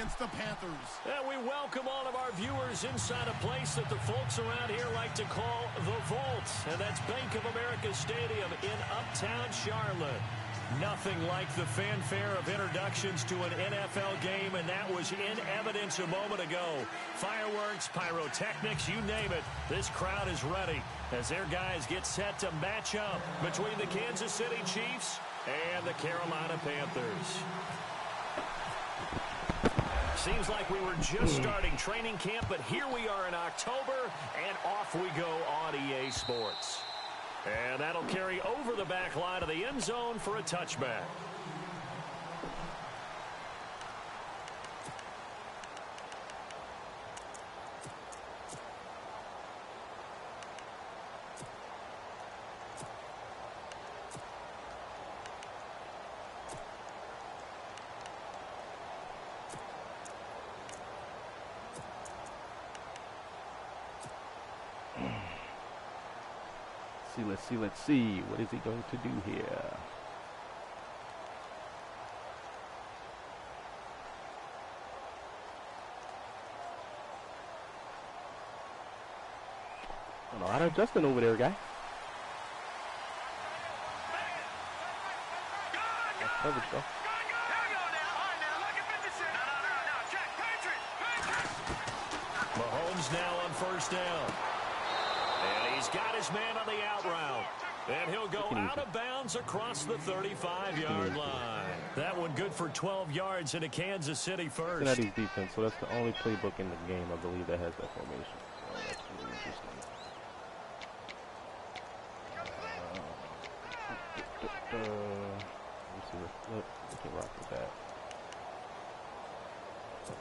against the Panthers. And we welcome all of our viewers inside a place that the folks around here like to call the Vault. And that's Bank of America Stadium in Uptown Charlotte. Nothing like the fanfare of introductions to an NFL game, and that was in evidence a moment ago. Fireworks, pyrotechnics, you name it. This crowd is ready as their guys get set to match up between the Kansas City Chiefs and the Carolina Panthers. Seems like we were just starting training camp, but here we are in October, and off we go on EA Sports. And that'll carry over the back line of the end zone for a touchback. Let's see. What is he going to do here? A lot of adjusting over there, guy. Coverage, though. Mahomes now on first down. And he's got his man on the out route. And he'll go out of bounds across the 35-yard line. That one good for 12 yards into Kansas City first. Cincinnati's defense, so that's the only playbook in the game, I believe, that has that formation. So that's really interesting. Let me see the flip. We can rock with that.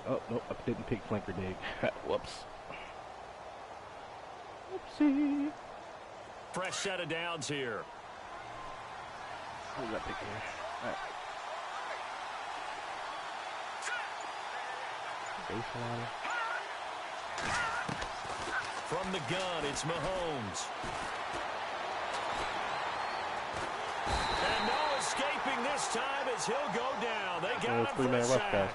Oh, nope, I didn't pick flanker dig. Whoops. Oopsie. Fresh set of downs here. What did I pick here? All right. Baseline. From the gun, it's Mahomes. And no escaping this time as he'll go down. They got him for a sack.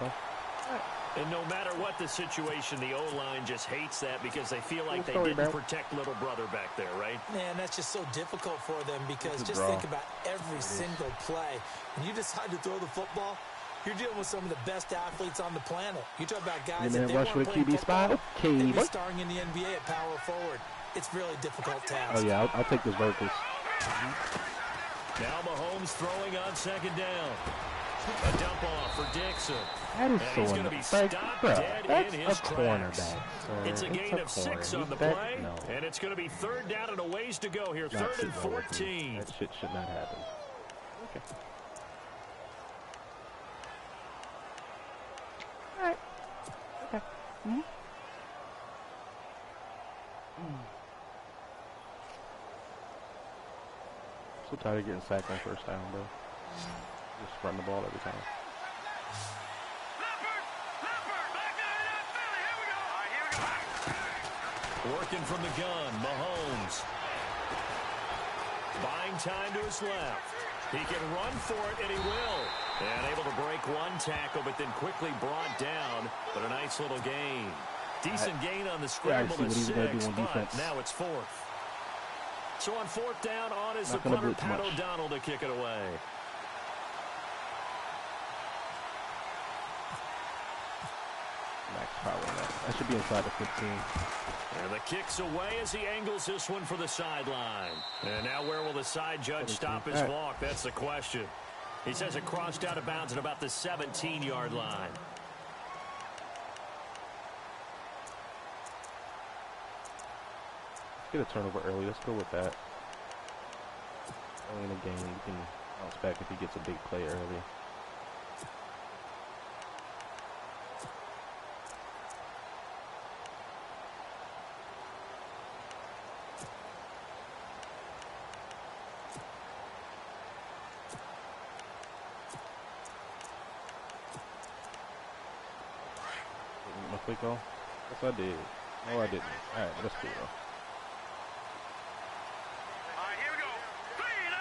And no matter what the situation, the O-line just hates that because they feel like they didn't protect little brother back there, right? Man, that's just so difficult for them because just think about every single play. When you decide to throw the football, you're dealing with some of the best athletes on the planet. You talk about guys that they weren't playing football, they'd be starring in the NBA at power forward. It's really difficult task. Oh, yeah, I'll take this verticals. Now Mahomes throwing on second down. A dump off for Dixon. That is so he's going to be stopped dead in his tracks. Sir. It's a gain of 6 on the play, and it's going to be third down and a ways to go here. Third and 14. That shit should not happen. Okay. All right. Okay. So tired of getting sacked on first down, bro. Just run the ball every time. Working from the gun, Mahomes. Buying time to his left. He can run for it, and he will. And able to break one tackle, but then quickly brought down. But a nice little gain. Decent gain on the scramble to 6, but now it's 4th. So on 4th down, on is the punter, Pat O'Donnell, to kick it away. Max power that should be inside the 15. And the kick's away as he angles this one for the sideline. And now where will the side judge stop his walk? That's the question. He says it crossed out of bounds at about the 17-yard line. Let's get a turnover early. Let's go with that. Early in the game, you can bounce back if he gets a big play early. Quick go. Yes, I did. No, I didn't. All right, let's go. All right, here we go. 3, 9,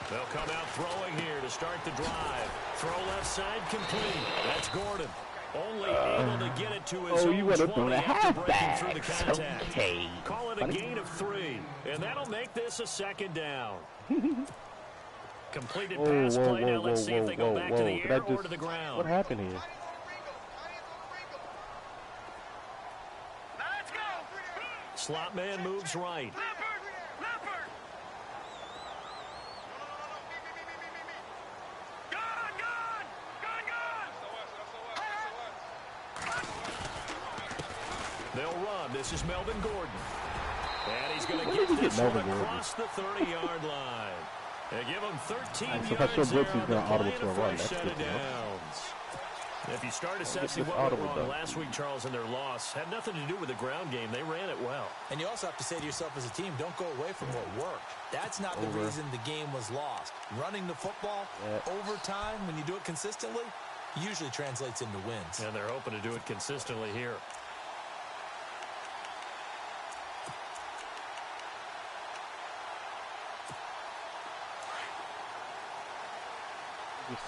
10. They'll come out throwing here to start the drive. Throw left side complete. That's Gordon. Only able to get it to his own 20 after breaking through the contact. Okay. Call it a gain of 3, and that'll make this a second down. Completed pass play. Now let's see if they go back to the air or to the ground. What happened here? Slot man moves right. They'll run. This is Melvin Gordon. And he's going to get this one across the 30-yard line. They give him 13 yards there on the play to first set of downs. If you start assessing what went wrong last week, Charles, in their loss, had nothing to do with the ground game. They ran it well. And you also have to say to yourself as a team, don't go away from what worked. That's not the reason the game was lost. Running the football over time, when you do it consistently, usually translates into wins. And they're hoping to do it consistently here.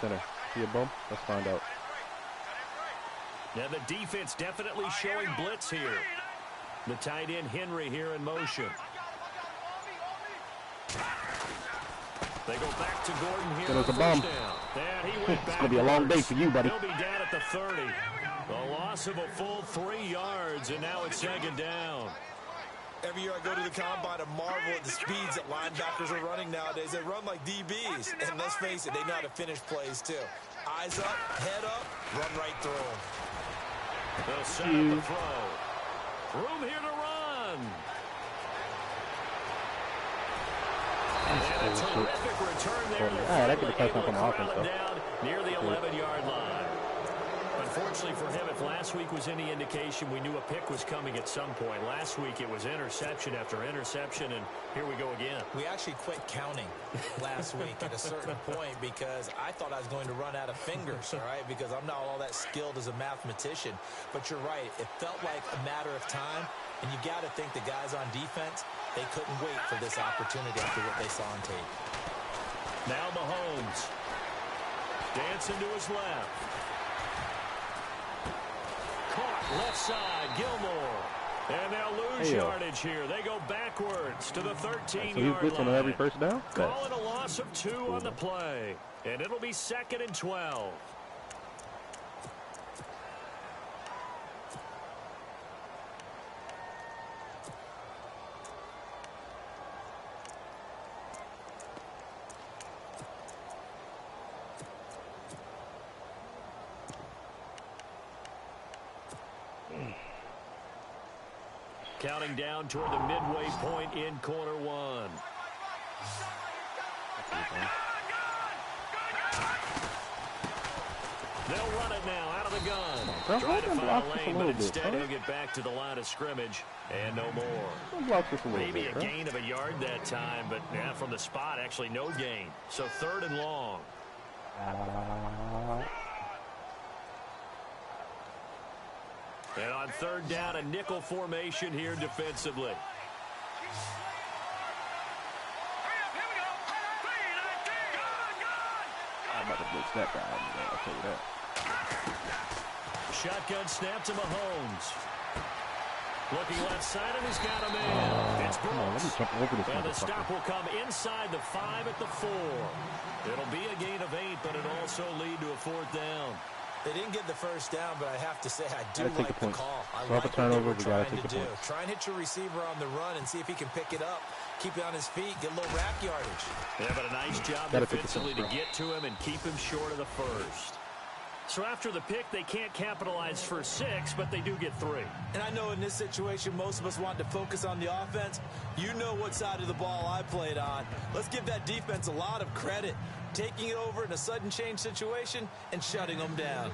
Center. See a bump? Let's find out. Now the defense definitely showing blitz here. The tight end Henry here in motion. They go back to Gordon here. There's a bump. It's going to be a long day for you, buddy. He'll be down at the 30. The loss of a full 3 yards, and now it's second down. Every year I go to the combine and marvel at the speeds that linebackers are running nowadays. They run like DBs. And let's face it, they know how to finish plays too. Eyes up, head up, run right through them. They'll set up the throw. Room here to run. And a terrific return there. That could have touched from offense, though. Down near the 11-yard line. Unfortunately for him, if last week was any indication, we knew a pick was coming at some point. Last week it was interception after interception, and here we go again. We actually quit counting last week at a certain point because I thought I was going to run out of fingers, all right, because I'm not all that skilled as a mathematician. But you're right. It felt like a matter of time, and you got to think the guys on defense, they couldn't wait for this opportunity after what they saw on tape. Now Mahomes. Dancing to his left. Caught left side, Gilmore. And they'll lose yardage here. They go backwards to the 13-yard line. On every first down? Call it a loss of 2 on the play. And it'll be 2nd and 12. Counting down toward the midway point in quarter 1. They'll run it now out of the gun. Trying to find a lane, but instead he'll get back to the line of scrimmage and no more. Maybe a gain of a yard that time, but from the spot, actually no gain. So 3rd and long. And on 3rd down, a nickel formation here defensively. I'm about to blitz that guy. I'll tell you that. Shotgun snap to Mahomes. Looking left side, and he's got a man. It's Brooks. And the stop will come inside the 5 at the 4. It'll be a gain of 8, but it'll also lead to a 4th down. They didn't get the first down, but I have to say I do like the call. I like what they were trying to do. Try and hit your receiver on the run and see if he can pick it up. Keep it on his feet, get a little rack yardage. Yeah, but a nice job defensively to get to him and keep him short of the first. So after the pick, they can't capitalize for 6, but they do get 3. And I know in this situation, most of us want to focus on the offense. You know what side of the ball I played on. Let's give that defense a lot of credit. Taking it over in a sudden change situation and shutting them down.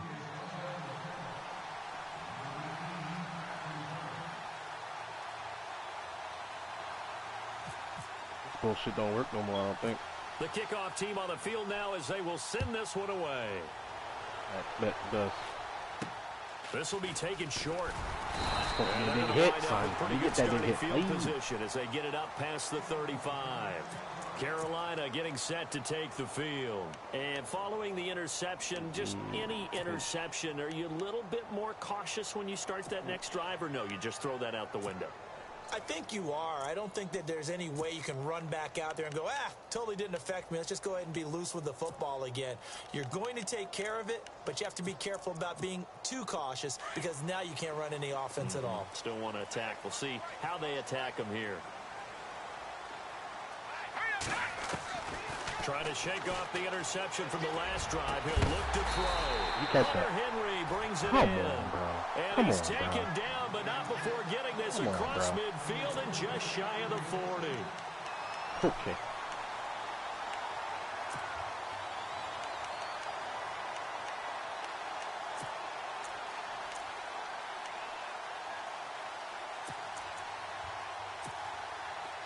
This bullshit don't work no more, I don't think. The kickoff team on the field now as they will send this one away. That does. This will be taken short. And big hit, son. Pretty good starting field position as they get it up past the 35. Carolina getting set to take the field. And following the interception, just any interception, are you a little bit more cautious when you start that next drive, or no, you just throw that out the window? I think you are. I don't think that there's any way you can run back out there and go, totally didn't affect me. Let's just go ahead and be loose with the football again. You're going to take care of it, but you have to be careful about being too cautious because now you can't run any offense at all. Still want to attack. We'll see how they attack them here. Trying to shake off the interception from the last drive. He'll look to throw. Hunter Henry brings it in. And he's taken down, but not before getting this across midfield and just shy of the 40. Okay.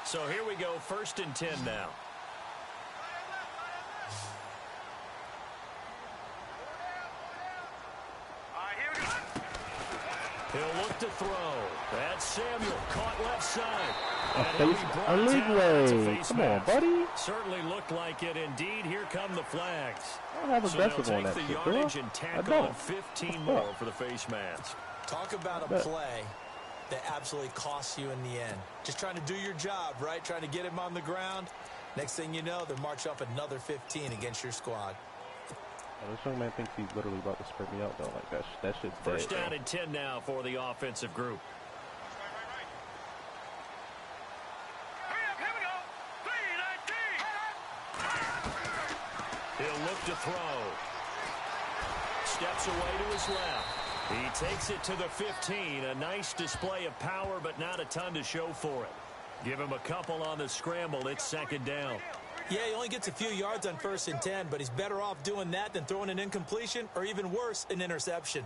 So here we go, 1st and 10 now. He'll look to throw. That's Samuel, caught left side. A league way. Come on, buddy. Certainly looked like it. Indeed, here come the flags. I don't have a vessel on that. So they'll take the yardage and tackle on 15 more for the face mask. Talk about a play that absolutely costs you in the end. Just trying to do your job, right? Trying to get him on the ground. Next thing you know, they'll march up another 15 against your squad. This young man thinks he's literally about to spread me out, though. Like, that shit's dead. 1st down and 10 now for the offensive group. He'll look to throw. Steps away to his left. He takes it to the 15. A nice display of power, but not a ton to show for it. Give him a couple on the scramble. It's 2nd down. Yeah, he only gets a few yards on 1st and 10, but he's better off doing that than throwing an incompletion or even worse, an interception.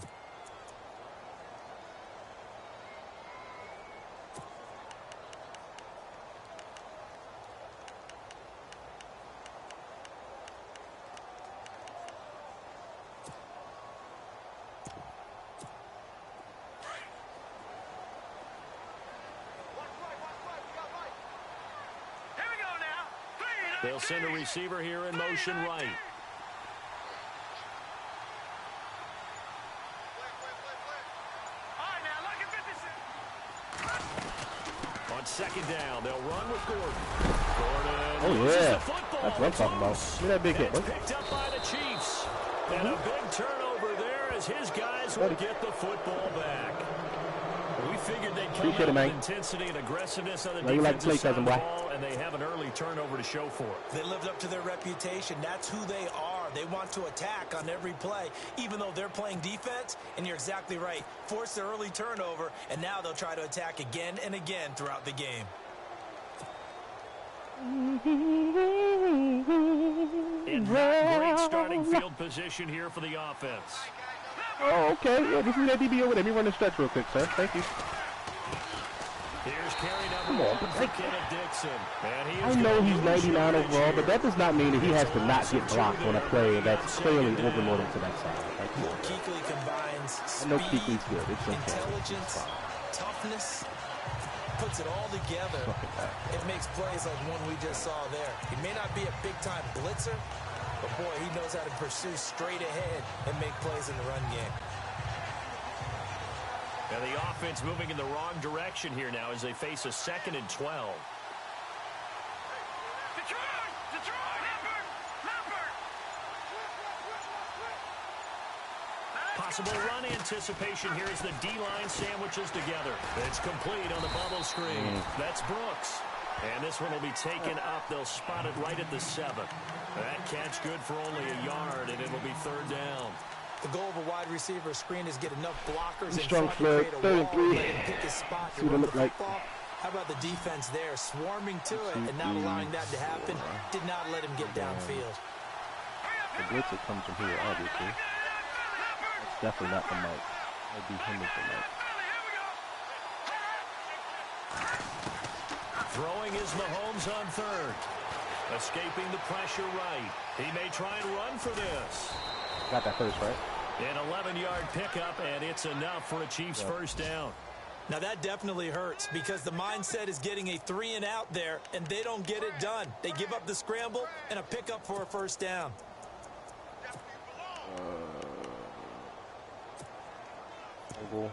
They'll send a receiver here in motion right. On 2nd down, they'll run with Gordon. Oh, yeah. That's what I'm talking about. Look at that big hit. Picked up by the Chiefs. And a big turnover there as his guys will get the football back. We figured they'd come out with intensity and aggressiveness on the defensive side of the ball, and they have an early turnover to show for it. They lived up to their reputation. That's who they are. They want to attack on every play, even though they're playing defense. And you're exactly right. Force the early turnover, and now they'll try to attack again and again throughout the game. In not great starting field position here for the offense. Oh, okay. Yeah, this is that DB over there. Let me run the stretch real quick, sir. Thank you. Here's carry number 1 for Kenneth Dixon. I know he's 99 overall, but that does not mean that he has to not get blocked on a play that's clearly overloaded to that side. Like, Kuechly combines speed, good. It's intelligence, toughness, puts it all together. It makes plays like one we just saw there. He may not be a big-time blitzer, but, boy, he knows how to pursue straight ahead and make plays in the run game. And the offense moving in the wrong direction here now as they face a 2nd and 12. Possible run anticipation here as the D-line sandwiches together. It's complete on the bubble screen. That's Brooks. And this one will be taken up. They'll spot it right at the 7. That catch good for only a yard, and it'll be 3rd down. The goal of a wide receiver screen is get enough blockers in front to create a wall, pick his spot to run the football. How about the defense there, swarming to it and not allowing that to happen? Did not let him get downfield. The blitz that comes from here, obviously. That's definitely not the Mike. That'd be him with the Mike. Throwing is Mahomes on 3rd. Escaping the pressure right. He may try and run for this. Got that first, right? An 11-yard pickup, and it's enough for a Chiefs first down. Now, that definitely hurts because the mindset is getting a 3-and-out there, and they don't get it done. They give up the scramble and a pickup for a first down. Oval.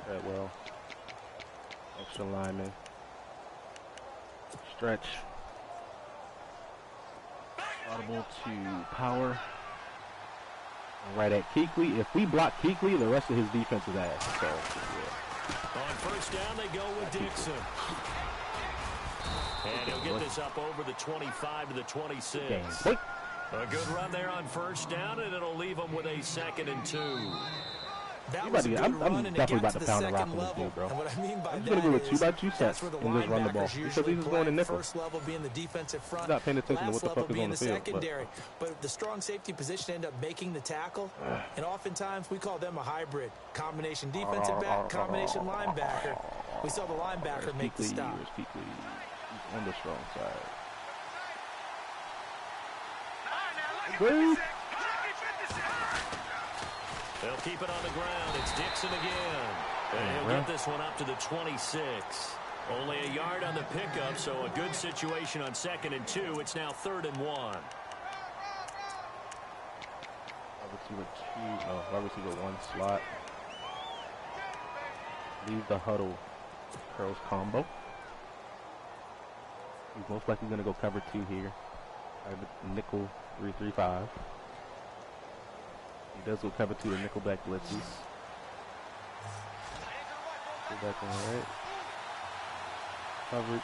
That well. Extra lineman. Stretch. Audible to power. Right at Kuechly. If we block Kuechly, the rest of his defense is ass. So, yeah. On first down, they go with Dixon. And he'll get this up over the 25 to the 26. A good run there on first down, and it'll leave them with a 2nd and 2. I'm definitely about to pound the rock on this dude, bro. What I mean by I'm just going to go with 2-by-2 sets and just run the ball. Because he's just going in nickel. First level being the defensive front, he's not paying attention to what the fuck is on the field. Secondary. But the strong safety position end up making the tackle. And oftentimes we call them a hybrid. Combination defensive back, combination linebacker. We saw the linebacker make the stop. He's on the strong side. Woo! They'll keep it on the ground. It's Dixon again. And he'll get this one up to the 26. Only a yard on the pickup, so a good situation on 2nd and 2. It's now 3rd and 1. Wide receiver 1 slot. Leave the huddle. Curls combo. He's most likely going to go cover 2 here. I have a nickel 3-3-5. He does go cover 2 the nickelback blitzes. Go back on the right. Covered.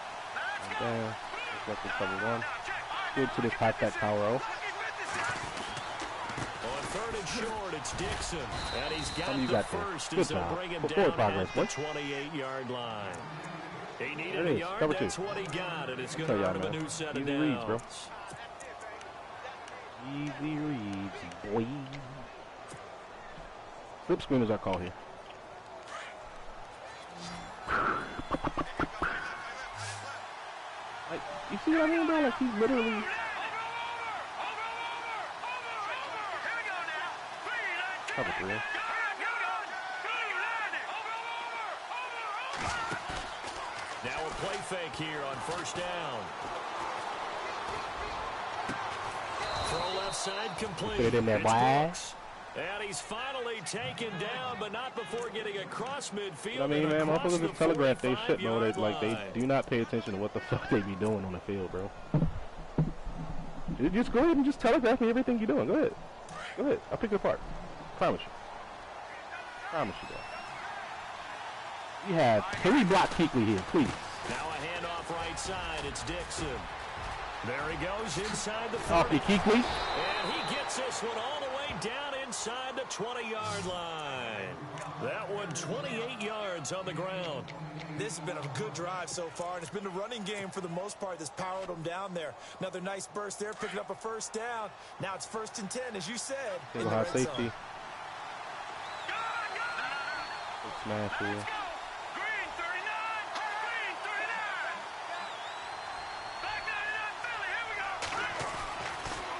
And down. Looks like we cover 1. Good to this high-fat power O. On 3rd and short, it's Dixon. And he's got the first as they'll bring him down at the 28-yard line. He needed a yard, cover that's 2. What he got, and it's going to earn him a new set of downs. Reads, bro. Easy reads, boy. Flip screen is our call here. Like, you see what I mean, bro? Like, he's literally... Cover 3. Now a play fake here on first down. Throw left side complete. Put it in there, boy. And he's finally taken down, but not before getting across midfield. I mean, man, motherfuckers just telegraph they shit, bro. They do not pay attention to what the fuck they be doing on the field, bro. Just go ahead and just telegraph me everything you're doing. Go ahead. Go ahead. I'll pick it apart. Promise you. Promise you, bro. We have... Can we block Kuechly here, please? Now a handoff right side. It's Dixon. There he goes inside the 30. Off the Kuechly. And he gets this one all the way down inside the 20-yard line. That one 28 yards on the ground. This has been a good drive so far, and it's been the running game for the most part that's powered them down there. Another nice burst there, picking up a first down. Now it's 1st and 10, as you said. Single high safety. Good smash here.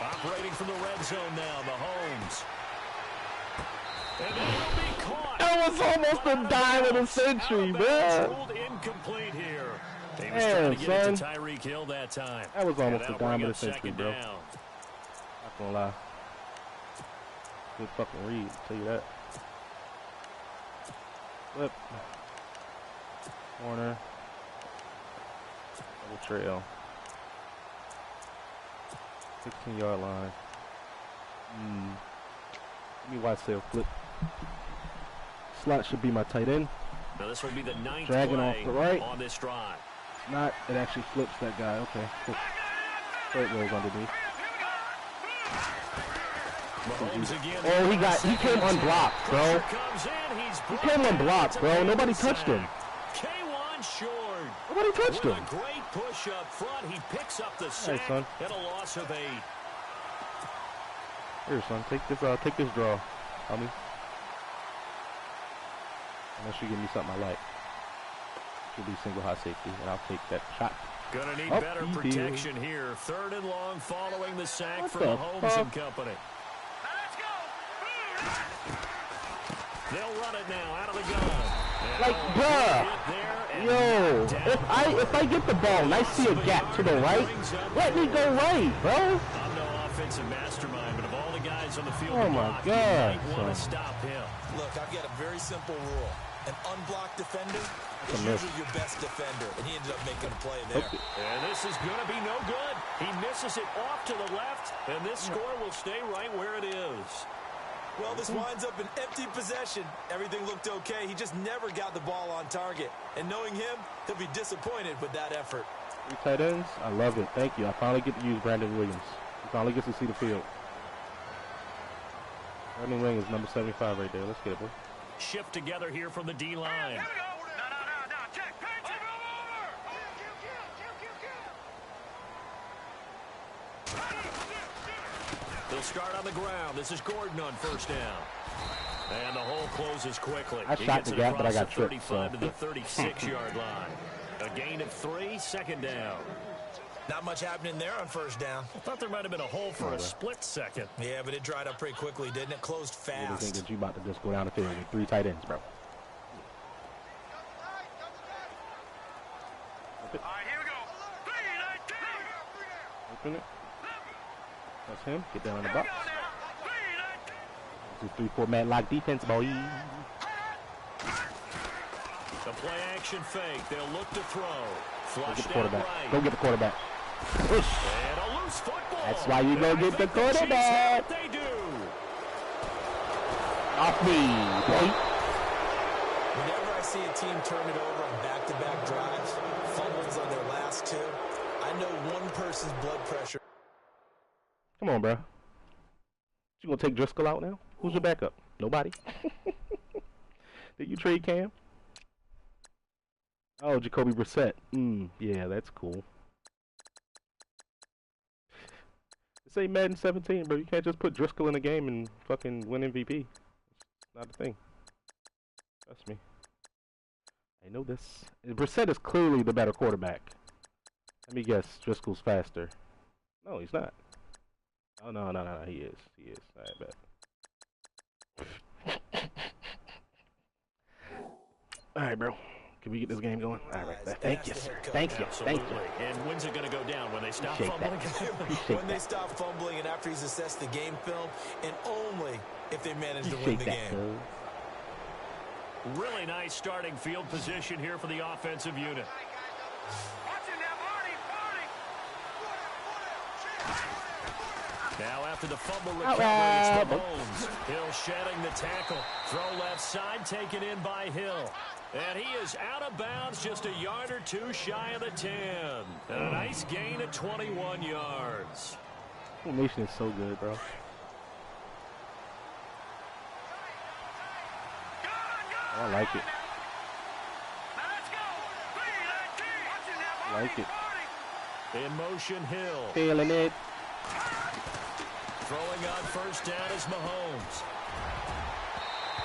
Operating from the red zone now, Mahomes. And it will be caught. That was almost a dime of the century, man. Ruled incomplete here. He was trying to get it to Tyreek Hill that time. That was almost a dime of the century, bro. Down. Not gonna lie. Good fucking read, I'll tell you that. Flip. Corner. Double trail. 16-yard line. Let me watch sale flip. Slot should be my tight end. Now this will be the 9th Dragging play off the right. On this drive. Not, it actually flips that guy. Okay. Cool. Straight rolls underneath. Oh, he came unblocked, bro. He came unblocked, bro. Nobody touched him. Short. Nobody touched him. A great push up front. He picks up the sack. Hey, son. And a loss of 8. Here, son. Take this draw. Homie. Unless you give me something I like. Should be single high safety, and I'll take that shot. Gonna need better protection here. 3rd and long following the sack from Mahomes and company. They'll run it now out of the gun. Like, bruh, yo, if I get the ball and I see a gap to the right, let me go right, bro. I'm no offensive mastermind, but of all the guys on the field, oh my God, you might want to stop him. Look, I've got a very simple rule. An unblocked defender is usually your best defender, and he ended up making a play there. Okay. And this is going to be no good. He misses it off to the left, and this score will stay right where it is. Well, this winds up an empty possession. Everything looked okay. He just never got the ball on target. And knowing him, he'll be disappointed with that effort. 3 tight ends. I love it. Thank you. I finally get to use Brandon Williams. He finally gets to see the field. Brandon Williams, number 75 right there. Let's get it, boy. Shift together here from the D-line. No. Check. They'll start on the ground. This is Gordon on first down. And the hole closes quickly. I shot the gap, but I got tripped. 35 to the 36-yard line. A gain of 3, second down. Not much happening there on first down. I thought there might have been a hole for a split second. Yeah, but it dried up pretty quickly, didn't it? Closed fast. You think that you about to just go down the field with 3 tight ends, bro. All right, here we go. Open it. That's him. Get down in the box. 2-3-4 man lock defense, boy. The play action fake. They'll look to throw. Go get Flush the down quarterback. right. Go get the quarterback. Push. And a loose football. That's why you go get the quarterback. They do. Off me, boy. Whenever I see a team turn it over on back-to-back drives, fumbles on their last 2, I know one person's blood pressure. Come on, bro. You gonna take Driscoll out now? Who's your backup? Nobody. Did you trade Cam? Oh, Jacoby Brissett. Yeah, that's cool. This ain't Madden 17, bro. You can't just put Driscoll in a game and fucking win MVP. It's not a thing. Trust me. I know this. Brissett is clearly the better quarterback. Let me guess. Driscoll's faster. No, he's not. Oh, no. He is. I bet. All right, bro. Can we get this game going? All right. Thank you, sir. Thank you. And when's it going to go down? When they stop fumbling? When they stop fumbling and after he's assessed the game film, and only if they manage to win the game. Really nice starting field position here for the offensive unit. Now after the fumble recovery, it's Mahomes. Hill shedding the tackle. Throw left side taken in by Hill. And he is out of bounds just a yard or 2 shy of the 10. And a nice gain of 21 yards. Formation is so good, bro. I like it. I like it. In motion, Hill. Feeling it. Throwing on first down is Mahomes.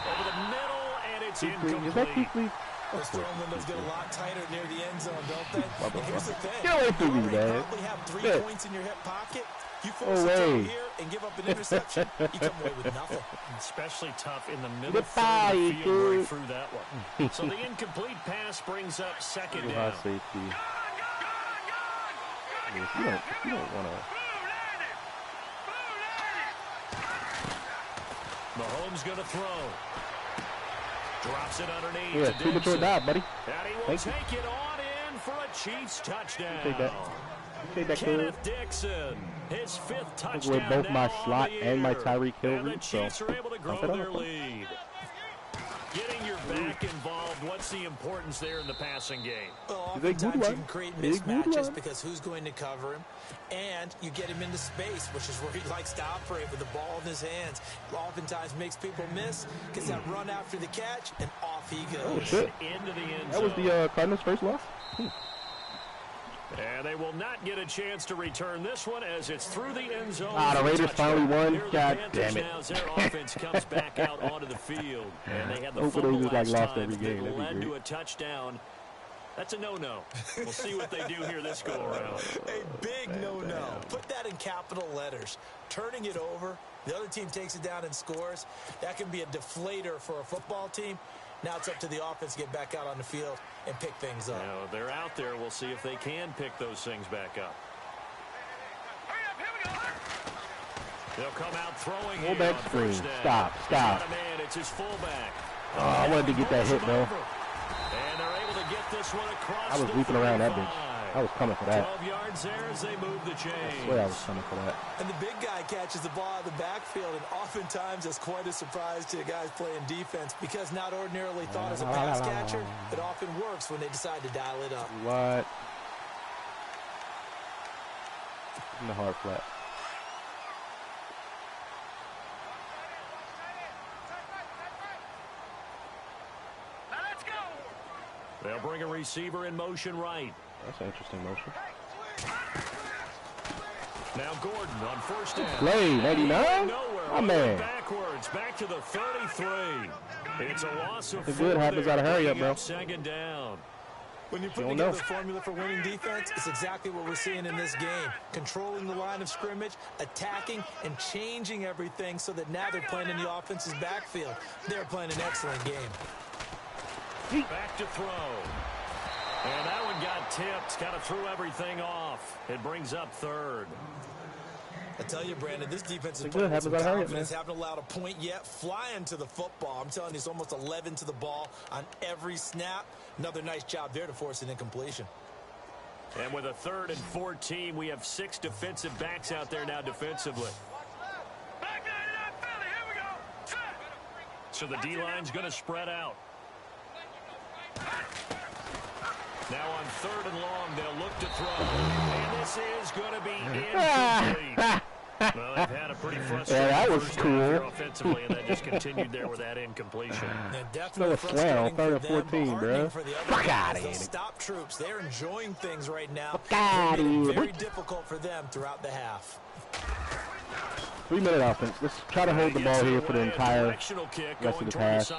Over the middle, and it's incomplete. Those throwing windows get a lot tighter near the end zone, don't they? And here's the thing. Get away from me, man. You probably have 3 points in your hip pocket. You force a throw here and give up an interception, you come away with nothing. Especially tough in the middle third of the field where he threw that one. So the incomplete pass brings up second down. Safety. If you don't want to. Mahomes going to throw. Drops it underneath. Yeah, premature dive, buddy. And he will take it on in for a Chiefs touchdown. Take that. Kenneth Dixon, his 5th touchdown. With both my slot and my Tyreek Hill and the route, Chiefs so are able to grow their lead. Getting your back involved, what's the importance there in the passing game? Well, oftentimes you can create mismatches because who's going to cover him, and you get him into space, which is where he likes to operate with the ball in his hands. Oftentimes makes people miss, gets that run after the catch, and off he goes. Oh, shit. Into the end zone. That was the Cardinals' first loss? And they will not get a chance to return this one as it's through the end zone. The Raiders finally won. God damn it. Now as their offense comes back out onto the field. And they had the Hopefully fumble they just, last lost time every game. that led to a touchdown. That's a no-no. We'll see what they do here this go-around. A big no-no. Put that in capital letters. Turning it over The other team takes it down and scores. That can be a deflator for a football team. Now it's up to the offense to get back out on the field and pick things up. Now, they're out there. We'll see if they can pick those things back up. They'll come out throwing here on first down. Stop. Not a man, it's his fullback. Oh, I wanted to get that hit, though. And they're able to get this one across. I was leaping around that bitch. I was coming for that. 12 yards there as they move the chains. I swear I was coming for that. And the big guy catches the ball out of the backfield, and oftentimes it's quite a surprise to the guys playing defense because not ordinarily thought as a pass catcher, it often works when they decide to dial it up. What? In the hard flat. Now let's go. They'll bring a receiver in motion right. That's an interesting motion. Now Gordon on first down. Play 99. My man. Backwards, back to the 33. It's a loss of 4. Good happens out of hurry up, bro. Second down. When you put together the formula for winning defense, it's exactly what we're seeing in this game. Controlling the line of scrimmage, attacking, and changing everything so that now they're playing in the offense's backfield. They're playing an excellent game. Back to throw. And that one got tipped. Kind of threw everything off. It brings up third. I tell you, Brandon, this defense is playing with some confidence. Haven't allowed a point yet. Flying to the football. I'm telling you, it's almost 11 to the ball on every snap. Another nice job there to force an incompletion. And with a 3rd and 14, we have 6 defensive backs out there now defensively. So the D-line's going to spread out. Now on 3rd and long, they'll look to throw. And this is going to be incomplete. Well, they've had a pretty frustrating first half here offensively, and that just continued there with that incompletion. Another slam on 3rd and 14, bro. Fuck out of here. Stop troops. They're enjoying things right now. Fuck out of here. Very difficult for them throughout the half. 3-minute offense. Let's try to hold the ball here for the entire rest of the half.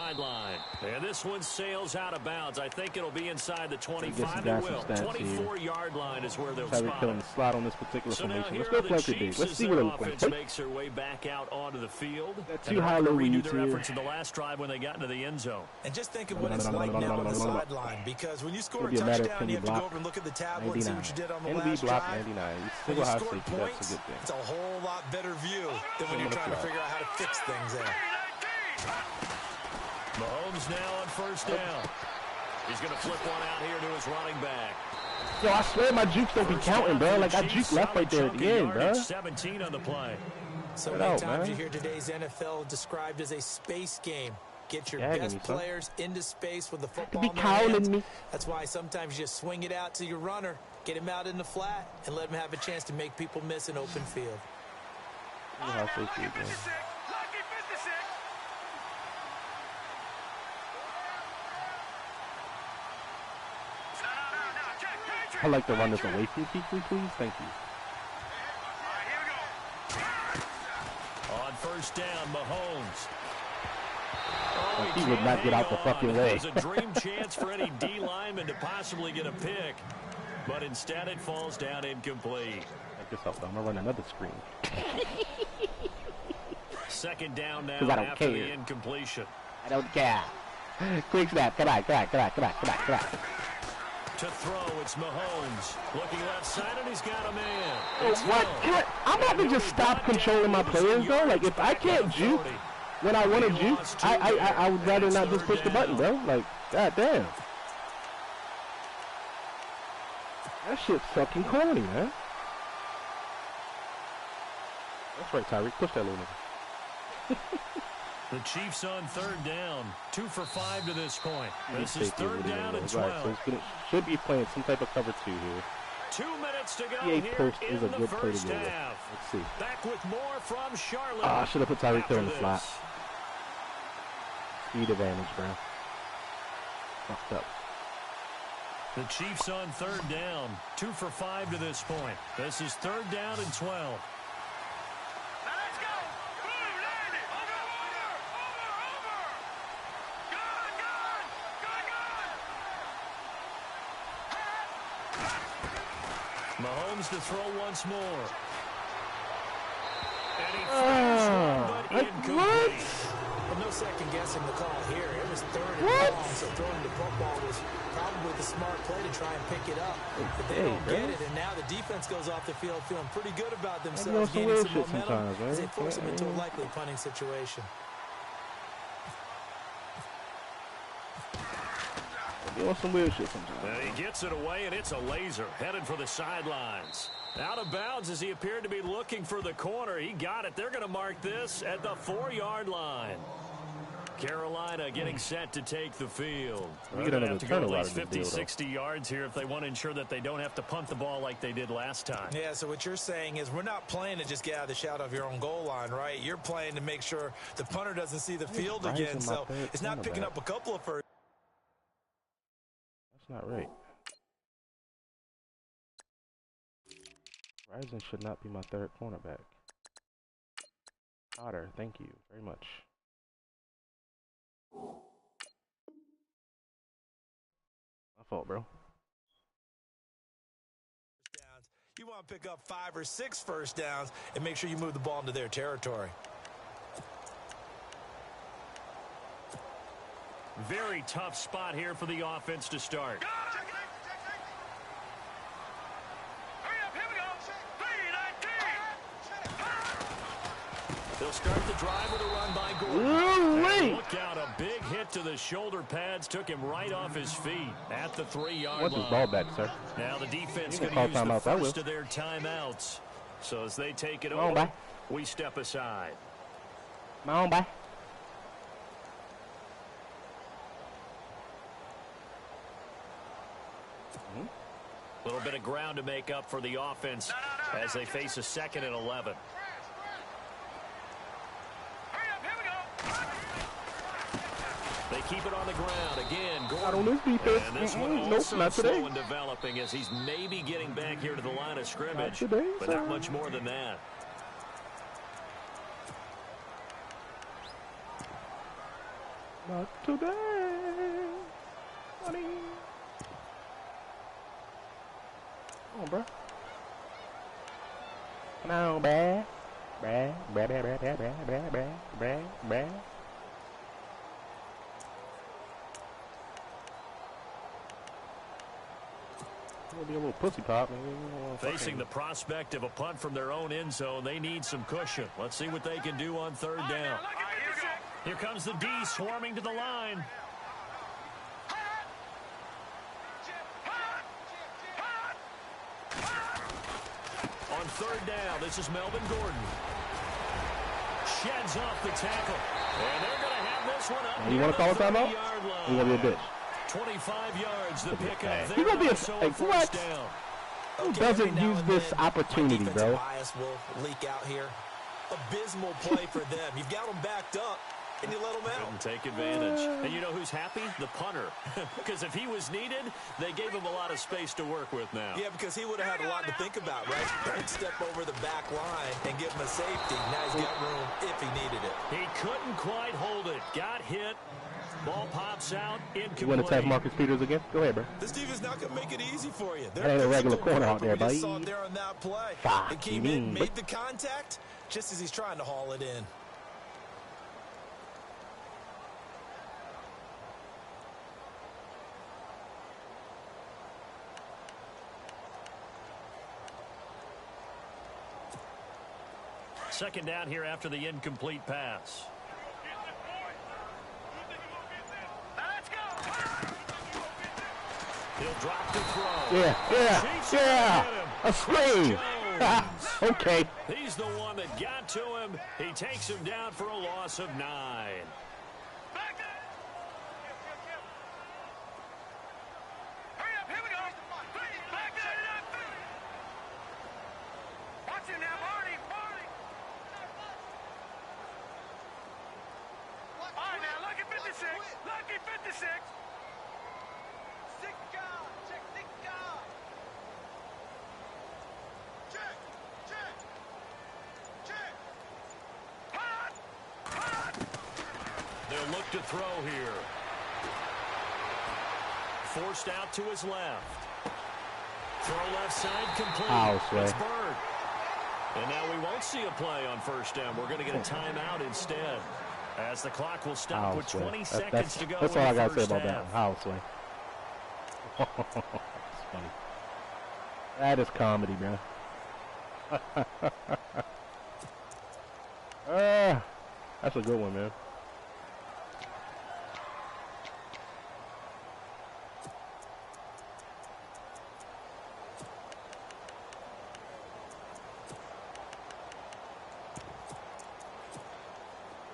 And this one sails out of bounds. I think it'll be inside the 25. It will. 24-yard line is where they'll spot it. Slot on this particular formation. Let's go play it. Let's see what it looks like. Makes their way back out onto the field. Too high low redo their efforts in the last drive when they got into the end zone. And just think of what it's like now on the sideline, because when you score a touchdown, you have to go over and look at the tablet and see what you did on the last drive. When you score points, it's a whole lot better view than when you're trying to figure out how to fix things there. Mahomes now on first down. He's going to flip one out here to his running back. Yo, I swear my jukes don't be counting, bro. Like, I juke left right there at the end, bro. 17 on the play. So many times you hear today's NFL described as a space game. Get your best players into space with the football in their hands. That's why sometimes you just swing it out to your runner, get him out in the flat, and let him have a chance to make people miss an open field. I'd like to run this away from you, please. Thank you. On first down, Mahomes. He would not get out the fucking way. It was a dream chance for any D lineman to possibly get a pick, but instead it falls down incomplete. I guess I'm gonna run another screen. Second down now after the incompletion. I don't care. Quick snap. Come on. To throw, it's Mahomes. Looking left side, and he's got a man. What? I'm about to just stop controlling my players, though. Like, if I can't juke when I want to juke, I would rather not just push the button, bro. Like, goddamn. That shit's fucking corny, man. That's right, Tyreek. Push that little nigga. The Chiefs on third down. 2 for 5 to this point. This is third down and 12. So should be playing some type of cover 2 here. 2 minutes to go here post is a good play to go with. Let's see. Back with more from Charlotte. I should have put Tyreek Hill in the slot. Speed advantage, bro. Fucked up. The Chiefs on third down. 2 for 5 to this point. This is third down and 12. Mahomes to throw once more. And he incomplete. Well, no second guessing the call here. It was third and long, so throwing the football was probably the smart play to try and pick it up. But they don't get it, and now the defense goes off the field feeling pretty good about themselves, gaining some momentum as they force them into a likely punting situation. Doing some weird shit sometimes. He gets it away, and it's a laser headed for the sidelines. Out of bounds as he appeared to be looking for the corner. He got it. They're going to mark this at the 4-yard line. Carolina getting set to take the field. They're going to have to go at least 50, 60 yards here if they want to ensure that they don't have to punt the ball like they did last time. Yeah, so what you're saying is we're not playing to just get out of the shadow of your own goal line, right? You're playing to make sure the punter doesn't see the field again, so it's not picking up a couple of first. That's not right. Ryzen should not be my third cornerback. Potter, thank you very much. My fault, bro. You want to pick up 5 or 6 first downs and make sure you move the ball into their territory. Very tough spot here for the offense to start. They'll start the drive with a run by Gordon. Look out, a big hit to the shoulder pads took him right off his feet at the 3-yard line. What's his ball back, sir? Now the defense going to use the first of their timeouts. So as they take it over, we step aside. Come on, bye. A little bit of ground to make up for the offense as they face a 2nd and 11. They keep it on the ground again. Gordon. And this one also slow and developing as he's maybe getting back here to the line of scrimmage, but not much more than that. Not today, honey. Come on, bro. Come on, bruh. Bruh. Be a little pussy pop. Facing the prospect of a punt from their own end zone, they need some cushion. Let's see what they can do on 3rd down. Here comes the D swarming to the line. On 3rd down, this is Melvin Gordon. Sheds off the tackle. And they're going to have this one up. You want to call a timeout? You want to be a bitch. 25 yards the pickup. He's going to be a what? Who doesn't use this opportunity, bro? Bias will leak out here. Abysmal play for them. You've got them backed up, and you let them out. Couldn't take advantage. And you know who's happy? The punter. Because if he was needed, they gave him a lot of space to work with now. Yeah, because he would have had a lot to think about, right? He'd step over the back line and give him a safety. Now he's got room if he needed it. He couldn't quite hold it. Got hit. Ball pops out, incomplete. You want to test Marcus Peters again? Go ahead, bro. This defense not going to make it easy for you. That ain't a regular corner out there, buddy. Saw there on that play. He came in, made the contact, just as he's trying to haul it in. Second down here after the incomplete pass. He'll drop the throw. Yeah. A screen. Okay. He's the one that got to him. He takes him down for a loss of 9. Look to throw here. Forced out to his left. Throw left side complete. It's Bird. And now we won't see a play on first down. We're going to get a timeout instead. As the clock will stop with 20 seconds to go. That's all I got to say about half. that. How sway. That's funny. That is comedy, bro. That's a good one, man.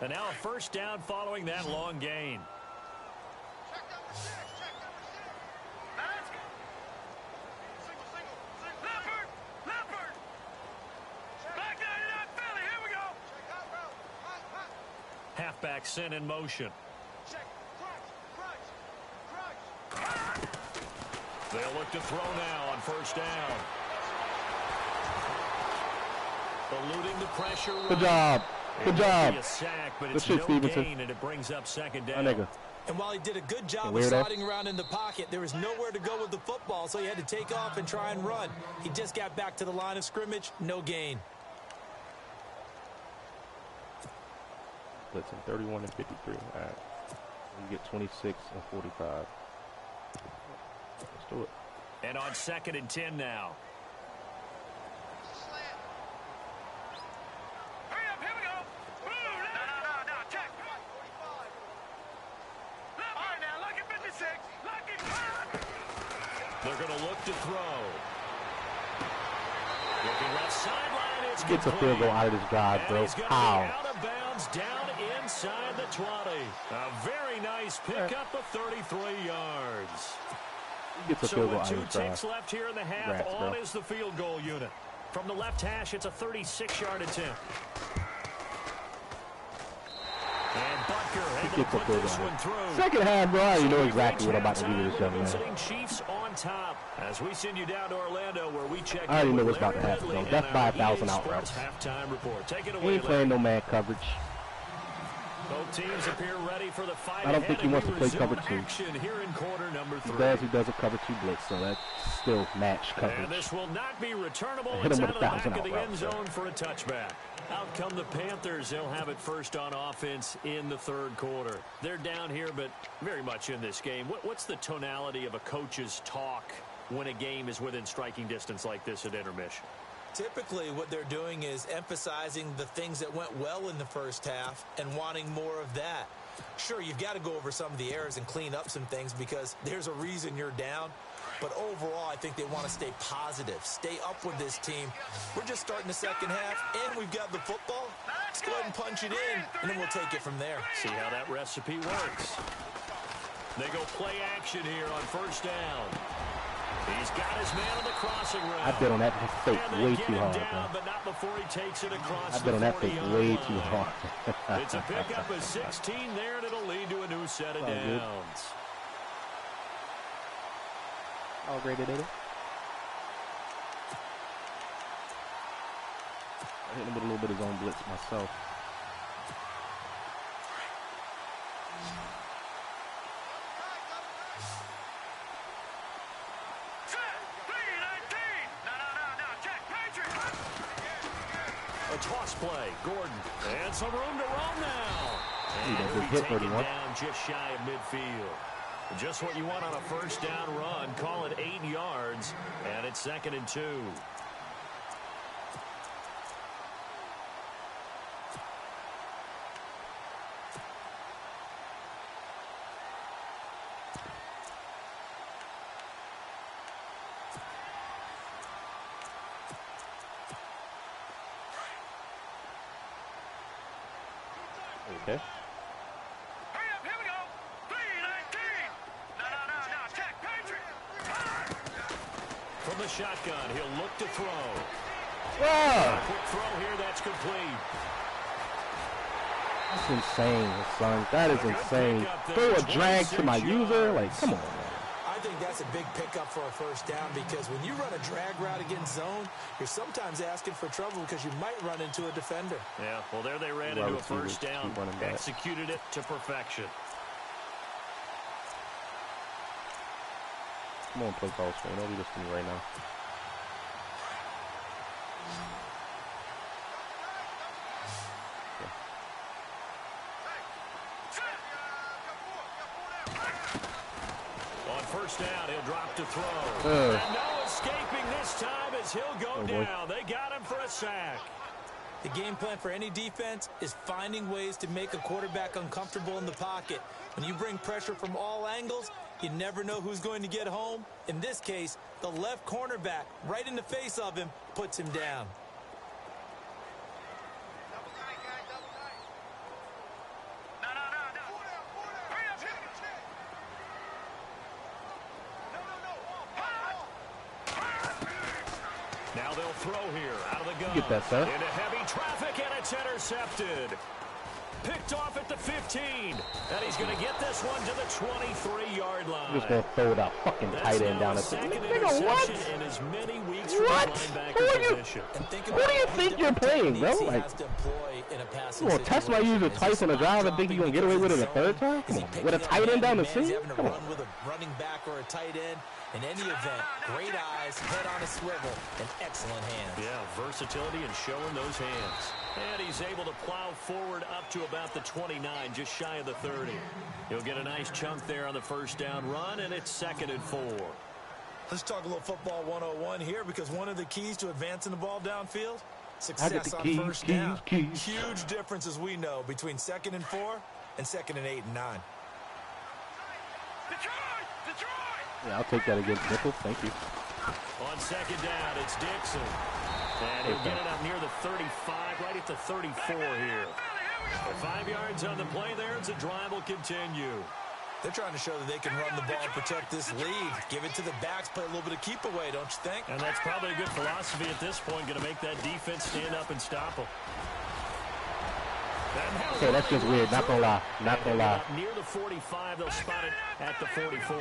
And now a first down following that long gain. Check number 6. Check number 6. Now let's go. Single. Leopard. Black 99 Philly. Here we go. Check out, bro. Hot. Halfback sent in motion. Check. Crunch. They'll look to throw now on first down. Eluding the pressure. Good job. Good job. A sack, but Good it's shit, no Stevenson. gain, and it brings up second down. My nigga. And while he did a good job of sliding around in the pocket, there was nowhere to go with the football, so he had to take off and try and run. He just got back to the line of scrimmage, no gain. Blitzing 31 and 53. All right. You get 26 and 45. Let's do it. And on 2nd and 10 now. Hurry up, here we go. No. Check. 45. All right, now, lucky 56. Lucky 5. They're going to look to throw. Looking left sideline. It's Gets a field goal out of this drive, bro. How? Out of bounds, down inside the 20. A very nice pickup of 33 yards. Gets a So field goal with out of 2 this drive. ticks left here in the half, Congrats, on bro. is the field goal unit. From the left hash, it's a 36-yard attempt. And Butker able to Gets a put field this goal. one through. Second half, bro. You know So exactly what I'm about to halftime do to this young with the man. visiting Chiefs on top as we send you down to Orlando where we check I already in know with what's about to Larry happen, Ridley though. That's and our 5,000 EA out Sports routes. halftime report. Take it He away, ain't playing Larry. no man coverage. Both teams appear ready for the fight I don't ahead, think he and wants we to play resume cover 2. action here in quarter number 3. He does a cover 2 blitz, so that's still match coverage. And this will not be returnable. Hit It's him out with of the 1,000 back of the out end route, zone for a touchback. Out come the Panthers. They'll have it first on offense in the third quarter. They're down here, but very much in this game. What's the tonality of a coach's talk when a game is within striking distance like this at intermission? Typically, what they're doing is emphasizing the things that went well in the first half and wanting more of that. Sure, you've got to go over some of the errors and clean up some things because there's a reason you're down. But overall, I think they want to stay positive, stay up with this team. We're just starting the second half, and we've got the football. Let's go ahead and punch it in, and then we'll take it from there. See how that recipe works. They go play action here on first down. He's got his man on the crossing route. I bet on that fake And way they too get hard, him down, bro. but not before he takes it across I bet on that fake 40-yard way line. too hard. It's a pickup of 16 there, and it'll lead to a new set of Oh, good. downs. How great it is. I hit him with a little bit of his own blitz myself. A toss play, Gordon, and some room to run now. He And does he'll hit be taken 31. down just shy of midfield. Just what you want on a first down run. Call it 8 yards, and it's 2nd and 2. Okay. Hurry up, here we go. 3-19. No, check, Patriot. From the shotgun, he'll look to throw. Ah! Quick throw here, that's complete. That's insane, son. That is insane. Throw a drag to my user? Like, come on, man. I think that's a big pickup for a first down because when you run a drag route against zone, you're sometimes asking for trouble because you might run into a defender. Yeah, well, there they ran Wide into a receivers first down. keep running back. Executed it to perfection. Come on, play call screen. Don't do this to me right now. first down. He'll drop to throw. And no escaping this time as he'll go down. They got him for a sack. The game plan for any defense is finding ways to make a quarterback uncomfortable in the pocket. When you bring pressure from all angles, you never know who's going to get home. In this case, the left cornerback, right in the face of him, puts him down. Now they'll throw here out of the gun. Get that, sir. Into heavy traffic, and it's intercepted. Picked off at the 15. And he's going to get this one to the 23-yard line. Just going to throw that fucking tight end down at the nigga, what? In as many weeks what? Who do you think you're playing, bro? Like, you want to test my user twice on a drive and think you're going to get away with it a third time? Come on. With a tight end down the seam? Come on. With a running back or a tight end. In any event, great eyes, head on a swivel, and excellent hands. Yeah, versatility and showing those hands. And he's able to plow forward up to about the 29, just shy of the 30. He'll get a nice chunk there on the first down run, and it's 2nd and 4. Let's talk a little football 101 here, because one of the keys to advancing the ball downfield, success on first down. Huge difference, as we know, between 2nd and 4 and 2nd and 8 and 9. Yeah, I'll take that against Nickel. Thank you. On 2nd down, it's Dixon. And he'll get it up near the 35, right at the 34 here. 5 yards on the play there as the drive will continue. They're trying to show that they can run the ball and protect this lead. Give it to the backs, play a little bit of keep away, don't you think? And that's probably a good philosophy at this point, going to make that defense stand up and stop them. Okay, that's just weird. Not gonna lie. Not gonna lie. Near the 45, they'll spot it at the 44.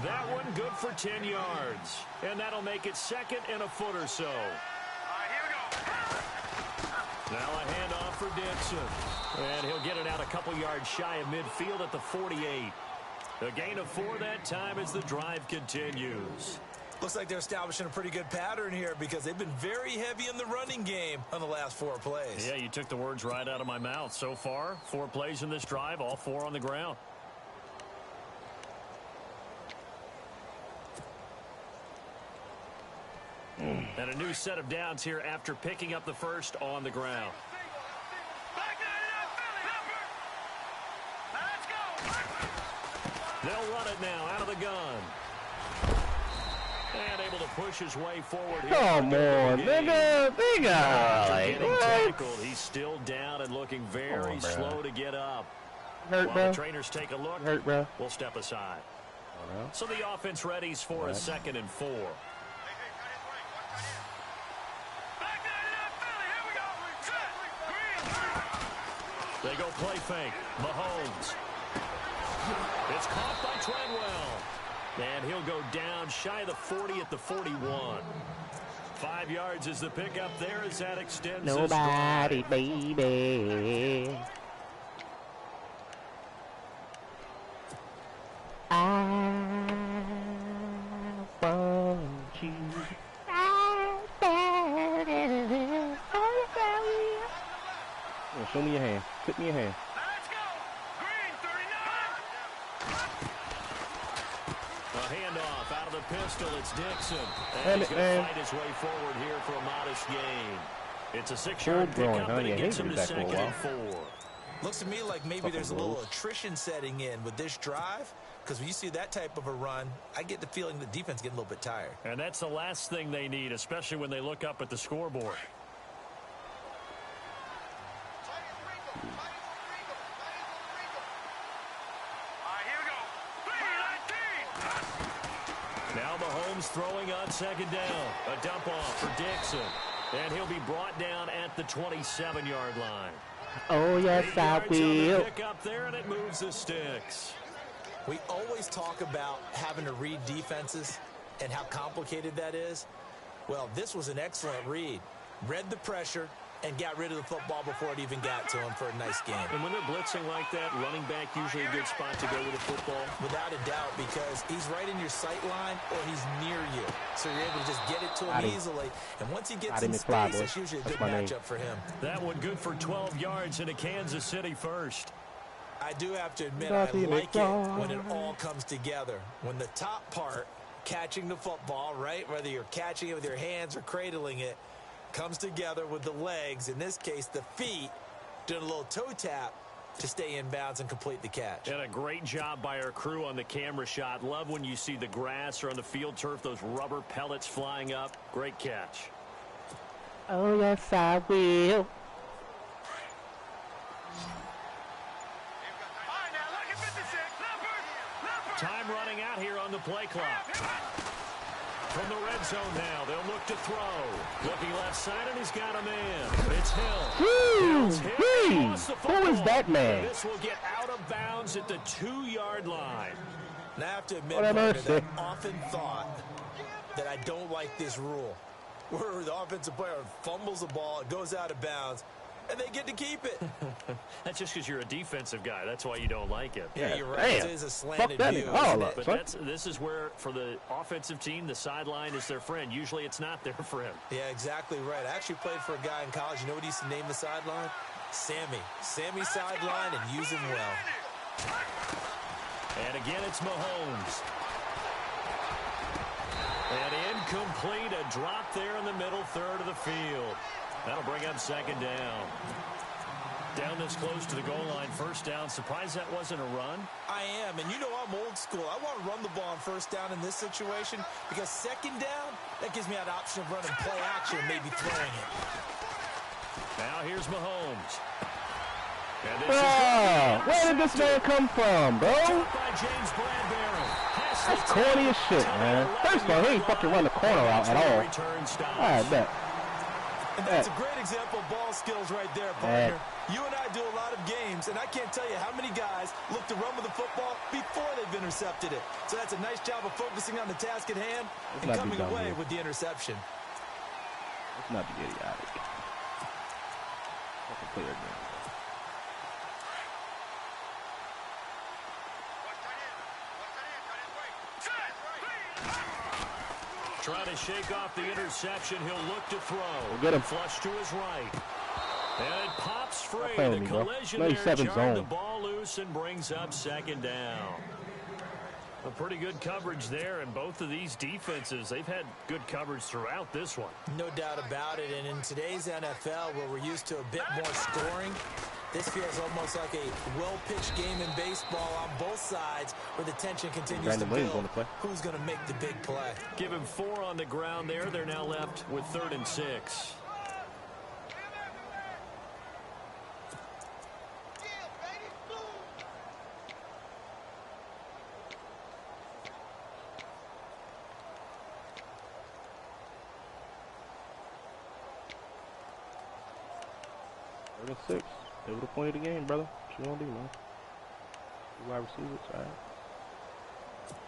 That one good for 10 yards. And that'll make it 2nd and a foot or so. Now a handoff for Dixon. And he'll get it out a couple yards shy of midfield at the 48. A gain of 4 that time as the drive continues. Looks like they're establishing a pretty good pattern here because they've been very heavy in the running game on the last 4 plays. Yeah, you took the words right out of my mouth. So far, 4 plays in this drive, all 4 on the ground. And a new set of downs here after picking up the first on the ground. They'll run it now out of the gun. And able to push his way forward here. Come on, nigga. Like, tackled. He's still down and looking very slow to get up. Hurt, While bro. the trainers take a look, Hurt, bro. We'll step aside. So the offense readies for a 2nd and 4. They go play fake. Mahomes. It's caught by Treadwell. And he'll go down shy of the 40 at the 41. 5 yards is the pickup there as that extends. Nobody, baby. I want you. Show me your hand. Tip me your hand. Let's go. Green 39. A handoff out of the pistol. It's Dixon. And he's going to fight his way forward here for a modest gain. It's a 6-yard pickup, and it gets him to 2nd and 4. Looks to me like maybe there's a little attrition setting in with this drive, because when you see that type of a run, I get the feeling the defense getting a little bit tired. And that's the last thing they need, especially when they look up at the scoreboard. Now Mahomes throwing on 2nd down. A dump off for Dixon. And he'll be brought down at the 27-yard line. Oh, yes, I will. Pick up there, and it moves the sticks. We always talk about having to read defenses and how complicated that is. Well, this was an excellent read. Read the pressure and got rid of the football before it even got to him for a nice game. And when they're blitzing like that, running back usually a good spot to go with the football? Without a doubt, because he's right in your sight line or he's near you. So you're able to just get it to him easily. And once he gets in space, it's usually a good matchup for him. That one good for 12 yards into Kansas City first. I do have to admit, I like it when it all comes together. When the top part, catching the football, right, whether you're catching it with your hands or cradling it, comes together with the legs, in this case the feet, doing a little toe tap to stay in bounds and complete the catch. And a great job by our crew on the camera shot. Love when you see the grass or on the field turf, those rubber pellets flying up. Great catch. Oh, yes, I will. Time running out here on the play clock. From the red zone now, they'll look to throw. Looking left side, and he's got a man. It's Hill. Who is that man? And this will get out of bounds at the 2-yard line. And I have to admit, I've often thought that I don't like this rule, where the offensive player fumbles the ball, it goes out of bounds, and they get to keep it. That's just because you're a defensive guy. That's why you don't like it. Yeah, you're right. It is a slanted view. But this is where, for the offensive team, the sideline is their friend. Usually it's not their friend. Yeah, exactly right. I actually played for a guy in college. You know what he used to name the sideline? Sammy. Sammy sideline, and use him well. And again, it's Mahomes. And incomplete, a drop there in the middle third of the field. That'll bring up second down. Down this close to the goal line, first down. Surprised that wasn't a run? I am, and you know I'm old school. I want to run the ball on first down in this situation because second down, that gives me that option of running play action and maybe throwing it. Now here's Mahomes. Where did this man come from, bro? By James Bradbury. That's corny as shit, man. First of all, he ain't fucking run the corner out at all. I bet. And that's a great example of ball skills right there, partner. You and I do a lot of games, and I can't tell you how many guys look to run with the football before they've intercepted it. So that's a nice job of focusing on the task at hand and coming away with the interception. Let's not be idiotic. That's a clear game. Trying to shake off the interception. He'll look to throw. We'll get him. Flush to his right. And it pops free. The collision there jarred the ball loose and brings up second down. A pretty good coverage there, and both of these defenses, they've had good coverage throughout this one. No doubt about it, and in today's NFL, where we're used to a bit more scoring, this feels almost like a well-pitched game in baseball on both sides where the tension continues to build. Who's going to make the big play? Give him 4 on the ground there. They're now left with 3rd and 6. They would have pointed the game, brother. What you gonna do, man? You wide receivers, all right.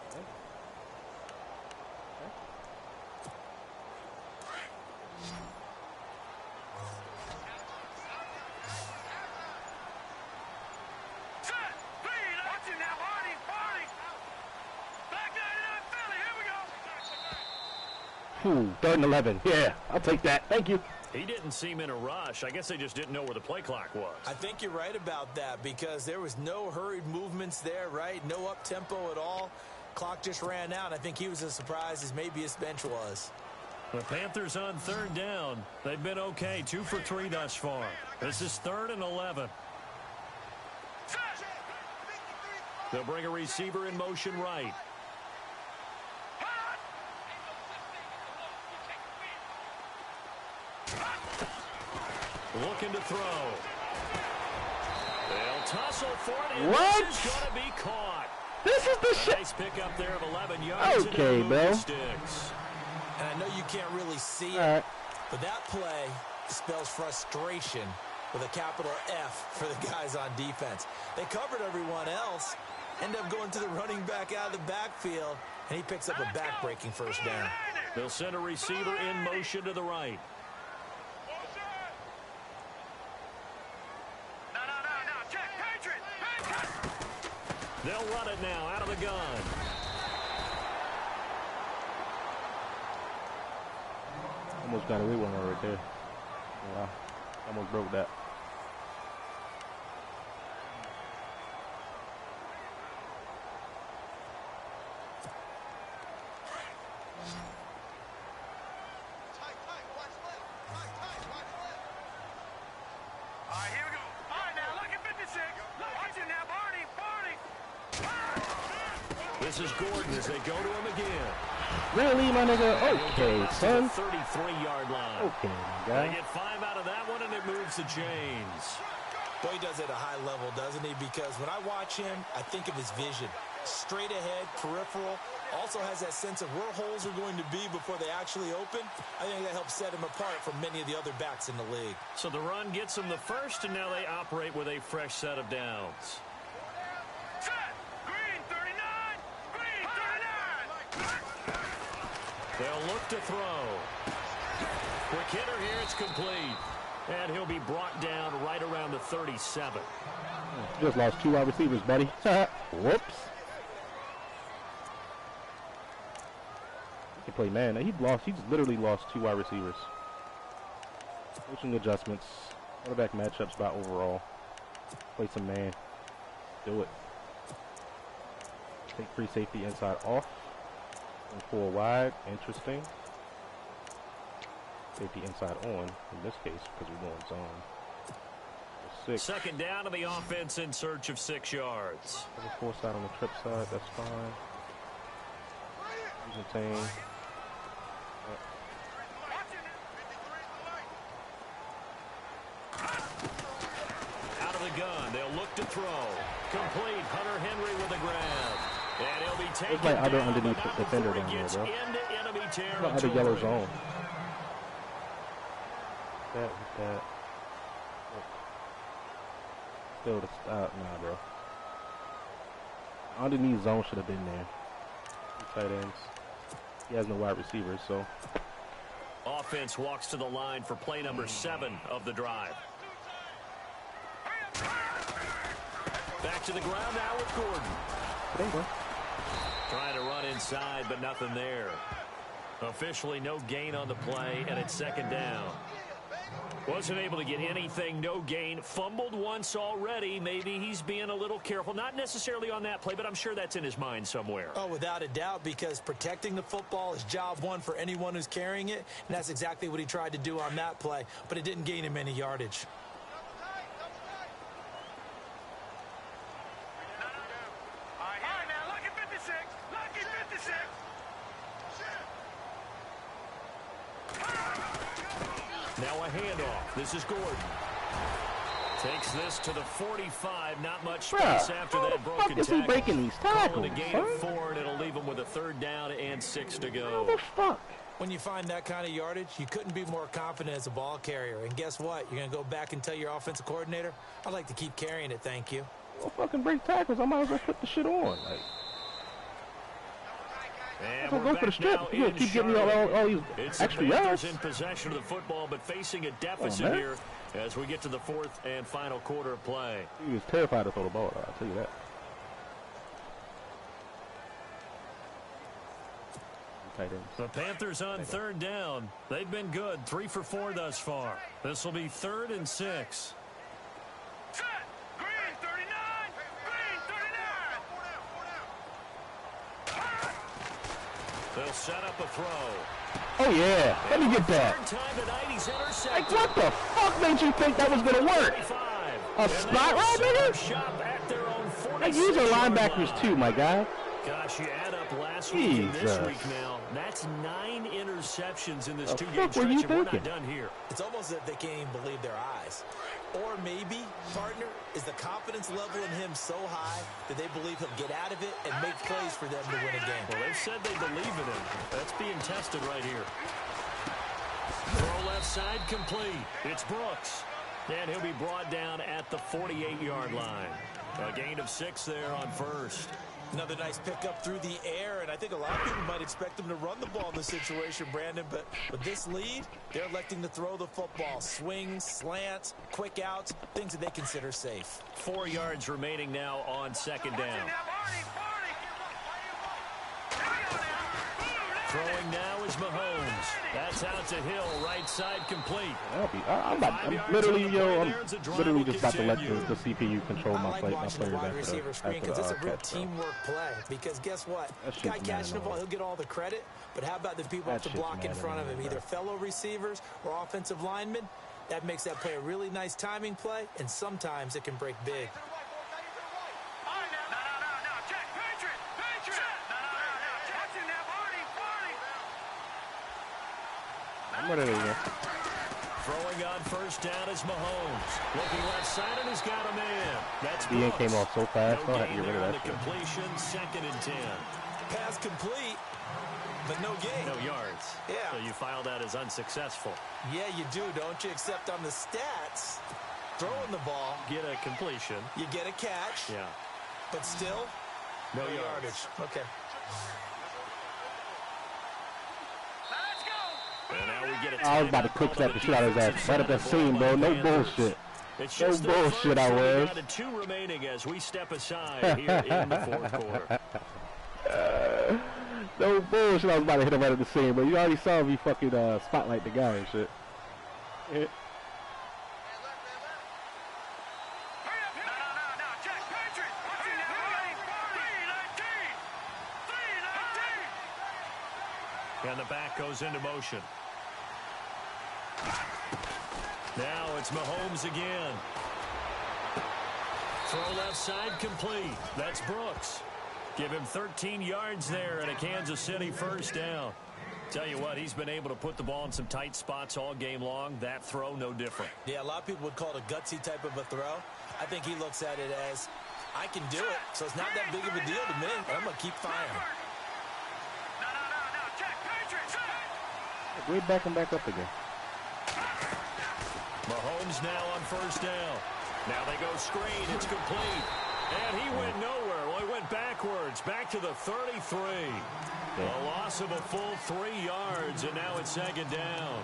Okay. Ooh, 3rd and 11. Yeah, I'll take that. Thank you. He didn't seem in a rush. I guess they just didn't know where the play clock was. I think you're right about that because there was no hurried movements there, right? No up-tempo at all. Clock just ran out. I think he was as surprised as maybe his bench was. The Panthers on 3rd down. They've been okay. 2 for 3 thus far. This is 3rd and 11. They'll bring a receiver in motion right. Looking to throw. They'll tussle for it. And what? This is going to be caught. This is the shit. Nice pickup there of 11 yards. Okay, bro. Sticks. And I know you can't really see it, but that play spells frustration with a capital F for the guys on defense. They covered everyone else, end up going to the running back out of the backfield, and he picks up a back-breaking first down. They'll send a receiver in motion to the right. They'll run it now out of the gun. Almost got away with one right there. Wow. Almost broke that. This is Gordon as they go to him again. Really, my nigga? Okay, son. 33-yard line. Okay, my guy. They get 5 out of that one, and it moves the chains. Boy, he does it at a high level, doesn't he? Because when I watch him, I think of his vision. Straight ahead, peripheral. Also has that sense of where holes are going to be before they actually open. I think that helps set him apart from many of the other backs in the league. So the run gets them the first, and now they operate with a fresh set of downs. Set. Green 39. Green 39. They'll look to throw. Quick hitter here. It's complete. And he'll be brought down right around the 37. Just lost 2 wide receivers, buddy. Whoops. He can play man. He just literally lost 2 wide receivers. Coaching adjustments. Quarterback matchups by overall. Play some man. Do it. Take free safety inside off. And 4 wide. Interesting. Safety inside on, in this case, because we're going zone. 6. Second down to the offense in search of 6 yards. 4 side on the trip side, that's fine. Contain. Out of the gun, they'll look to throw. Complete, Hunter Henry with a grab. And he'll be taken like other down, underneath but not the defender before he down gets there, bro. into enemy territory. Not other yellow zone. That. Still the nah, bro. Underneath zone should have been there. 2 tight ends. He has no wide receivers, so. Offense walks to the line for play number 7 of the drive. Back to the ground now with Gordon. There you go. Trying to run inside, but nothing there. Officially no gain on the play, and it's second down. Wasn't able to get anything, no gain. Fumbled once already. Maybe he's being a little careful. Not necessarily on that play, but I'm sure that's in his mind somewhere. Oh, without a doubt, because protecting the football is job 1 for anyone who's carrying it, and that's exactly what he tried to do on that play, but it didn't gain him any yardage. All right, now look at 56. Look at 56. Now a handoff. This is Gordon. Takes this to the 45. Not much space after that broken tackle. Is he breaking these tackles? Calling a gain of 4, and it'll leave him with a 3rd down and 6 to go. What the fuck? When you find that kind of yardage, you couldn't be more confident as a ball carrier. And guess what? You're going to go back and tell your offensive coordinator, I'd like to keep carrying it, thank you. Don't fucking break tackles. I might as well put the shit on. Like, And go for the strip. You keep getting me all these extra yards. In possession of the football, but facing a deficit here as we get to the 4th and final quarter of play. He was terrified to throw the ball, I'll tell you that. The Panthers on 3rd down. They've been good. 3 for 4 thus far. This will be 3rd and 6. Set. Green 39. Green 39. They'll set up a throw. Oh, yeah. Let me get that. Time tonight, he's intercepted. Like, what the fuck made you think that was going to work? 35. A spot right, nigga? Shop at their own 46 Like, these are linebackers, too, my guy. Gosh, you add up last week and this week now. That's 9 interceptions in this 2-game stretch, and we're not done here. It's almost as if they can't even believe their eyes. Or maybe, partner, is the confidence level in him so high that they believe he'll get out of it and make plays for them to win a game. Well, they've said they believe in him. That's being tested right here. Throw left side complete. It's Brooks. And he'll be brought down at the 48-yard line. A gain of 6 there on 1st. Another nice pickup through the air, and I think a lot of people might expect them to run the ball in this situation, Brandon, but with this lead, they're electing to throw the football. Swings, slants, quick outs, things that they consider safe. 4 yards remaining now on 2nd down. Throwing now is Mahomes. That's out to Hill, right side complete. I'm literally just about to let the CPU control my play. I like watching the wide receiver screen because it's a real teamwork play. Because guess what? The guy catching the ball, he'll get all the credit. But how about the people have to block in front of him, either fellow receivers or offensive linemen? That makes that play a really nice timing play, and sometimes it can break big. No. Check. Patriot. What are they again? Throwing on first down is Mahomes. Looking left side, and he's got a man. That's DN came off so fast. No I'll have to gain get rid there of on that the shit. completion, 2nd and 10. Pass complete, but no gain. No yards. Yeah. So you file that as unsuccessful. Yeah, you do, don't you? Except on the stats, throwing the ball, Get a completion. you get a catch, Yeah. but still, No no yards. Okay. Let's go. And now we get a I was about to timeout quick called on snap the the shit out of his defensive ass. Right up side that of the ball seam, by bro. the No Panthers. bullshit. It's No just their bullshit, first, I and we're was. down to 2 remaining as we step aside here in the 4th quarter. No bullshit. I was about to hit him right at the seam, but you already saw me fucking spotlight the guy and shit. Yeah. Hurry up, no, check. Patriot. What's in there? 319. And the back goes into motion. Now it's Mahomes again. Throw left side complete. That's Brooks. Give him 13 yards there and a Kansas City first down. Tell you what, he's been able to put the ball in some tight spots all game long. That throw, no different. Yeah, a lot of people would call it a gutsy type of a throw. I think he looks at it as, I can do it, so it's not that big of a deal to me. I'm going to keep firing. No, check. Patriot. Check. Way back and back up again. Mahomes now on first down. Now they go screen. It's complete. And he went nowhere. Well, he went backwards. Back to the 33. A loss of a full 3 yards, and now it's 2nd down.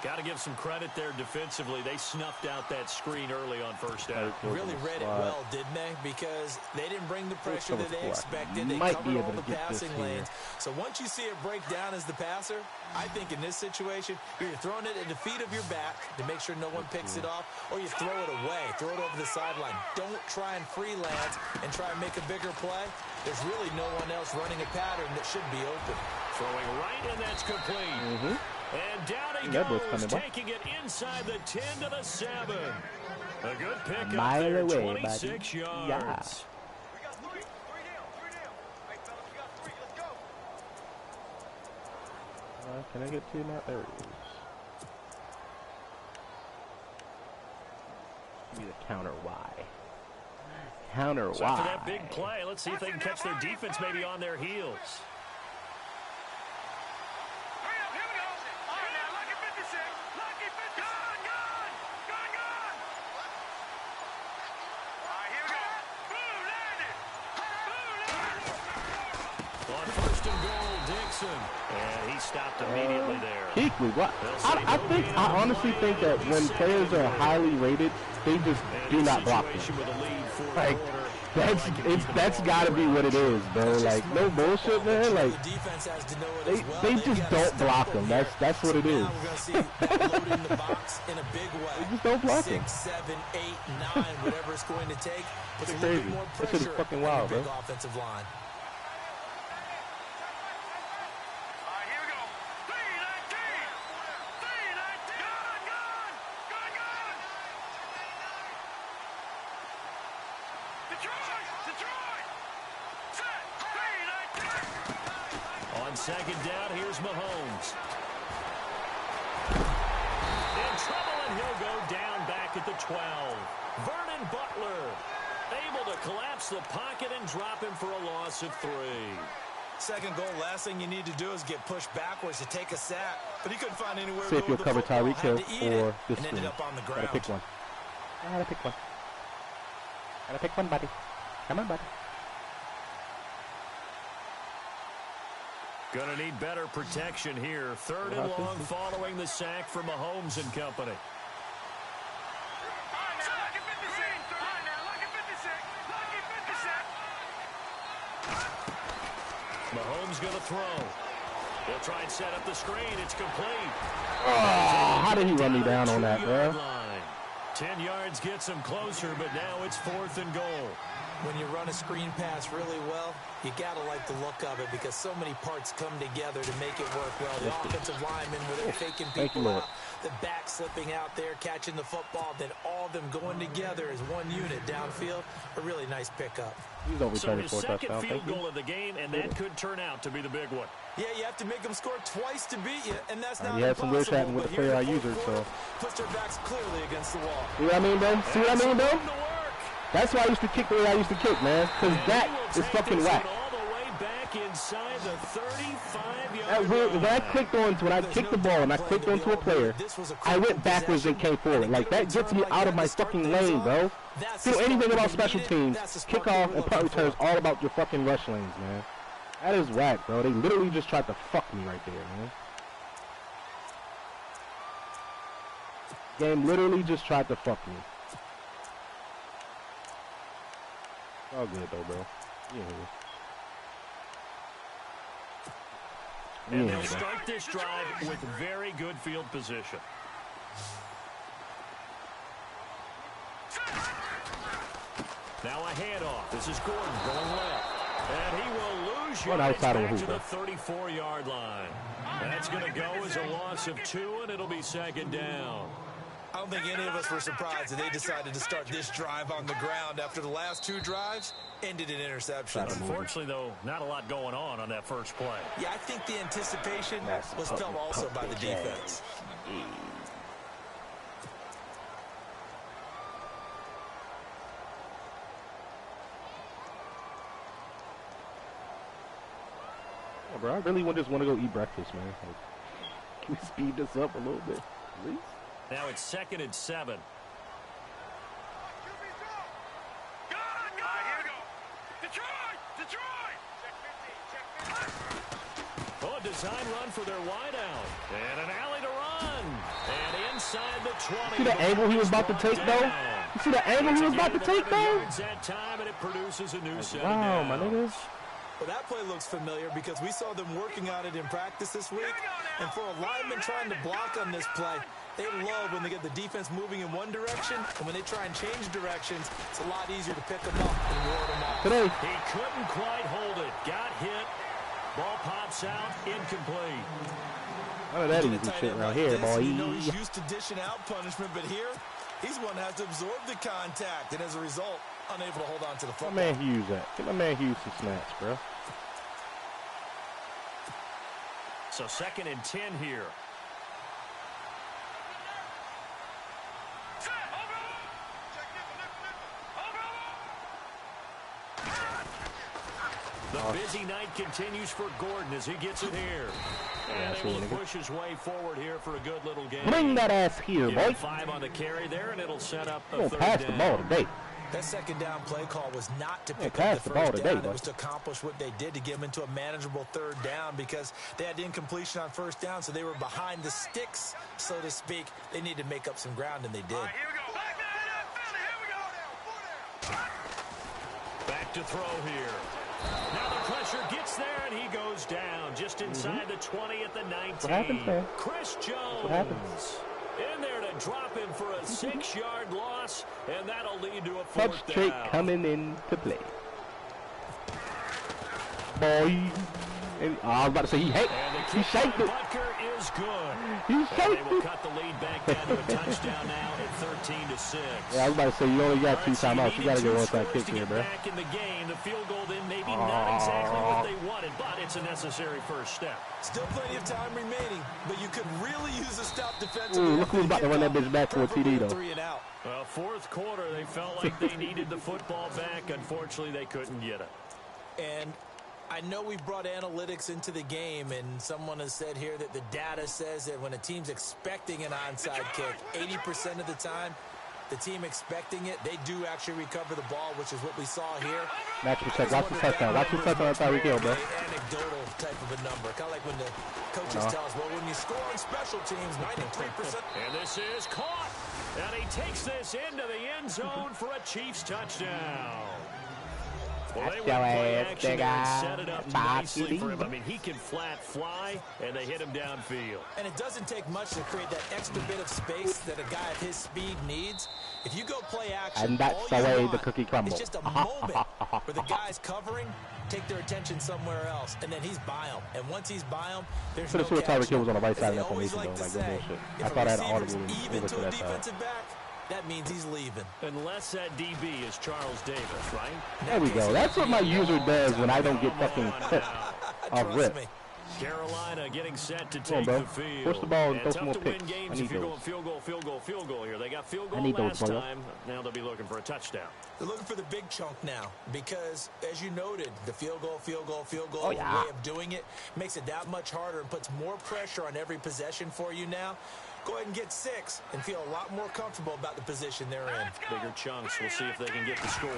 Got to give some credit there defensively. They snuffed out that screen early on first down. Really read it well, didn't they? Because they didn't bring the pressure that they expected. They covered all the passing lanes. So once you see it break down as the passer, I think in this situation, you're throwing it at the feet of your back to make sure no one picks it off, or you throw it away, throw it over the sideline. Don't try and freelance and try and make a bigger play. There's really no one else running a pattern that should be open. Throwing right, and that's complete. And down he goes, taking it inside the 10 to the 7. A good pick up there, 26 yards. Yeah. We got three down. Hey, fellas, we got 3. Let's go. Can I get 2 now? There it is. Give me the counter Y. Counter So Y. after that big play, let's see if they can catch their defense maybe on their heels. Hurry up, here we go. All right, now, lucky 56. Lucky 56. Gone. All right, here we go. Boom, landed. On first and goal, Dixon. And he stopped immediately there. Kuechly, what? I honestly think that when players are highly rated, they just do not block them. Like, that's got to be what it is, bro. Like, no bullshit, man. Like, they just don't block them. That's what it is. They just don't block them. 6, 7, 8, 9, whatever it's going to take. Puts a It's little crazy. bit more That shit is pressure fucking on wild, the big bro. offensive line. All right, here we go. 319. 319. Gone. Detroit. Set. 319. On second down, here's Mahomes. In trouble, and he'll go down back at the 12. Vernon Butler able to collapse the pocket and drop him for a loss of 3. Second goal, last thing you need to do is get pushed backwards to take a sack. But he couldn't find anywhere to See go if you'll with the cover football, Tyreek Hill had to eat or it, this and ended screen. up on the Gotta ground. pick one. Gotta pick one, buddy. Come on, buddy. Gonna need better protection here. 3rd and long following the sack for Mahomes and company. All right, now, lucky 56. All right, now, lucky 56. Lucky 56. Mahomes gonna throw. He'll try and set up the screen. It's complete. Oh, how did he run me down on that, bro? 10 yards gets him closer, but now it's 4th and goal. When you run a screen pass really well, you got to like the look of it because so many parts come together to make it work well. The offensive linemen where they're faking people out, the back slipping out there, catching the football, then all of them going together as one unit downfield. A really nice pickup. He's over So 34 his second touchdown. field goal of the game, and that could turn out to be the big one. Yeah, you have to make them score twice to beat you, and that's not impossible. He had some weird shit with the player I used, so. Puts their backs clearly against the wall. See what I mean, bro? See what I mean, bro? That's why I used to kick the way I used to kick, man. Because that is fucking whack. Inside the 35-yard when I clicked onto when I kicked the ball and I clicked onto a player, I went backwards and came forward. Like, that gets me out of my fucking lane, bro. You know anything about special teams, kickoff and punt returns, all about your fucking rush lanes, man. That is whack, bro. They literally just tried to fuck me right there, man. Game literally just tried to fuck me. All good though, bro. Yeah. And they'll start this drive with very good field position. Now a handoff. This is Gordon going left. And he will lose yards back to the 34-yard line. That's going to go as a loss of 2, and it'll be second down. I don't think any of us were surprised that they decided to start this drive on the ground after the last 2 drives ended in interception. Unfortunately, though, not a lot going on that first play. Yeah, I think the anticipation was felt also by the defense. Oh, bro, I really just want to go eat breakfast, man. Like, can we speed this up a little bit, please? Now it's 2nd and 7. Oh, a design run for their wideout. And an alley to run. And inside the 20. See the angle he was about to take, though? You see the angle he was about to take, though? That time, and it produces a new set. Wow, my niggas. Well, that play looks familiar because we saw them working on it in practice this week. And for a lineman trying to block on this play, they love when they get the defense moving in one direction, and when they try and change directions, it's a lot easier to pick them up and ward them off. Today. He couldn't quite hold it. Got hit. Ball pops out. Incomplete. None of that easy shit right here, boy. You know he's used to dishing out punishment, but here, he's one that has to absorb the contact, and as a result, unable to hold on to the football. My man Hughes that. Get my man Hughes some snaps, bro. So 2nd and 10 here. The busy night continues for Gordon as he gets it here. And able to push his way forward here for a good little game. Bring that ass here, boy. 5 on the carry there, and it'll set up a 3rd pass down. the ball today. That second down play call was not to pick up the first down. It was to accomplish what they did to get them into a manageable 3rd down because they had incompletion on 1st down, so they were behind the sticks, so to speak. They needed to make up some ground, and they did. Right, here we go. Back to throw here. Now the pressure gets there, and he goes down just inside the 20 at the 19. What happened there? Chris Jones in there to drop him for a 6-yard loss, and that'll lead to a 4th down. Touch trick coming into play. Boy. I was about to say he shaked it. Is good. He shaked it. They will cut the lead back down to a touchdown now at 13-6. Yeah, I was about to say you only got 2 timeouts. You got to get onside kick here, bro. Back in the game, the field goal then maybe not exactly what they wanted, but it's a necessary first step. Still plenty of time remaining, but you could really use a stop defensively. Ooh, look who's about to run that bitch back for a TD, though. 3 and out. Well, 4th quarter, they felt like they needed the football back. Unfortunately, they couldn't get it. And I know we brought analytics into the game, and someone has said here that the data says that when a team's expecting an onside kick, 80% of the time, the team expecting it, they do actually recover the ball, which is what we saw here. Match check. Watch the touchdown. Watch the touchdown on Tyreek Hill, bro. Anecdotal type of a number. Kind of like when the coaches tell us, well, when you score on special teams, 93%. And this is caught. And he takes this into the end zone for a Chiefs touchdown. Well, they went play action and set it up nicely for him. I mean, he can flat fly, and they hit him downfield. And it doesn't take much to create that extra bit of space that a guy of his speed needs. If you go play action, and that's the way the cookie crumbles. It's just a moment where the guy's covering, take their attention somewhere else, and then he's by him. And once he's by him, there's no catch. Tyreek Hill was on the right side of that formation, though. Like, no bullshit. I thought I had an audible even to a defensive back, that means he's leaving. Unless that DB is Charles Davis, right? There we go. That's what my user does when I don't get fucking off rip. Carolina getting set to take the field. Push the ball and throw tough some more to picks. win games if you're going field goal here. They got field goal last time. Now they'll be looking for a touchdown. They're looking for the big chunk now because, as you noted, the field goal way of doing it makes it that much harder and puts more pressure on every possession for you now. Go ahead and get 6 and feel a lot more comfortable about the position they're in. Bigger chunks. We'll see if they can get the score.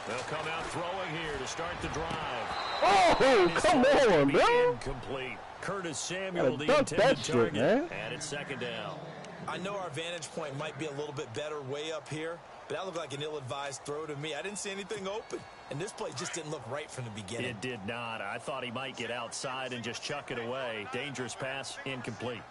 They'll come out throwing here to start the drive. Oh, come on, bro. Incomplete. Curtis Samuel, the intended target. And it's second down. I know our vantage point might be a little bit better way up here, but that looked like an ill-advised throw to me. I didn't see anything open, and this play just didn't look right from the beginning. It did not. I thought he might get outside and just chuck it away. Dangerous pass, incomplete.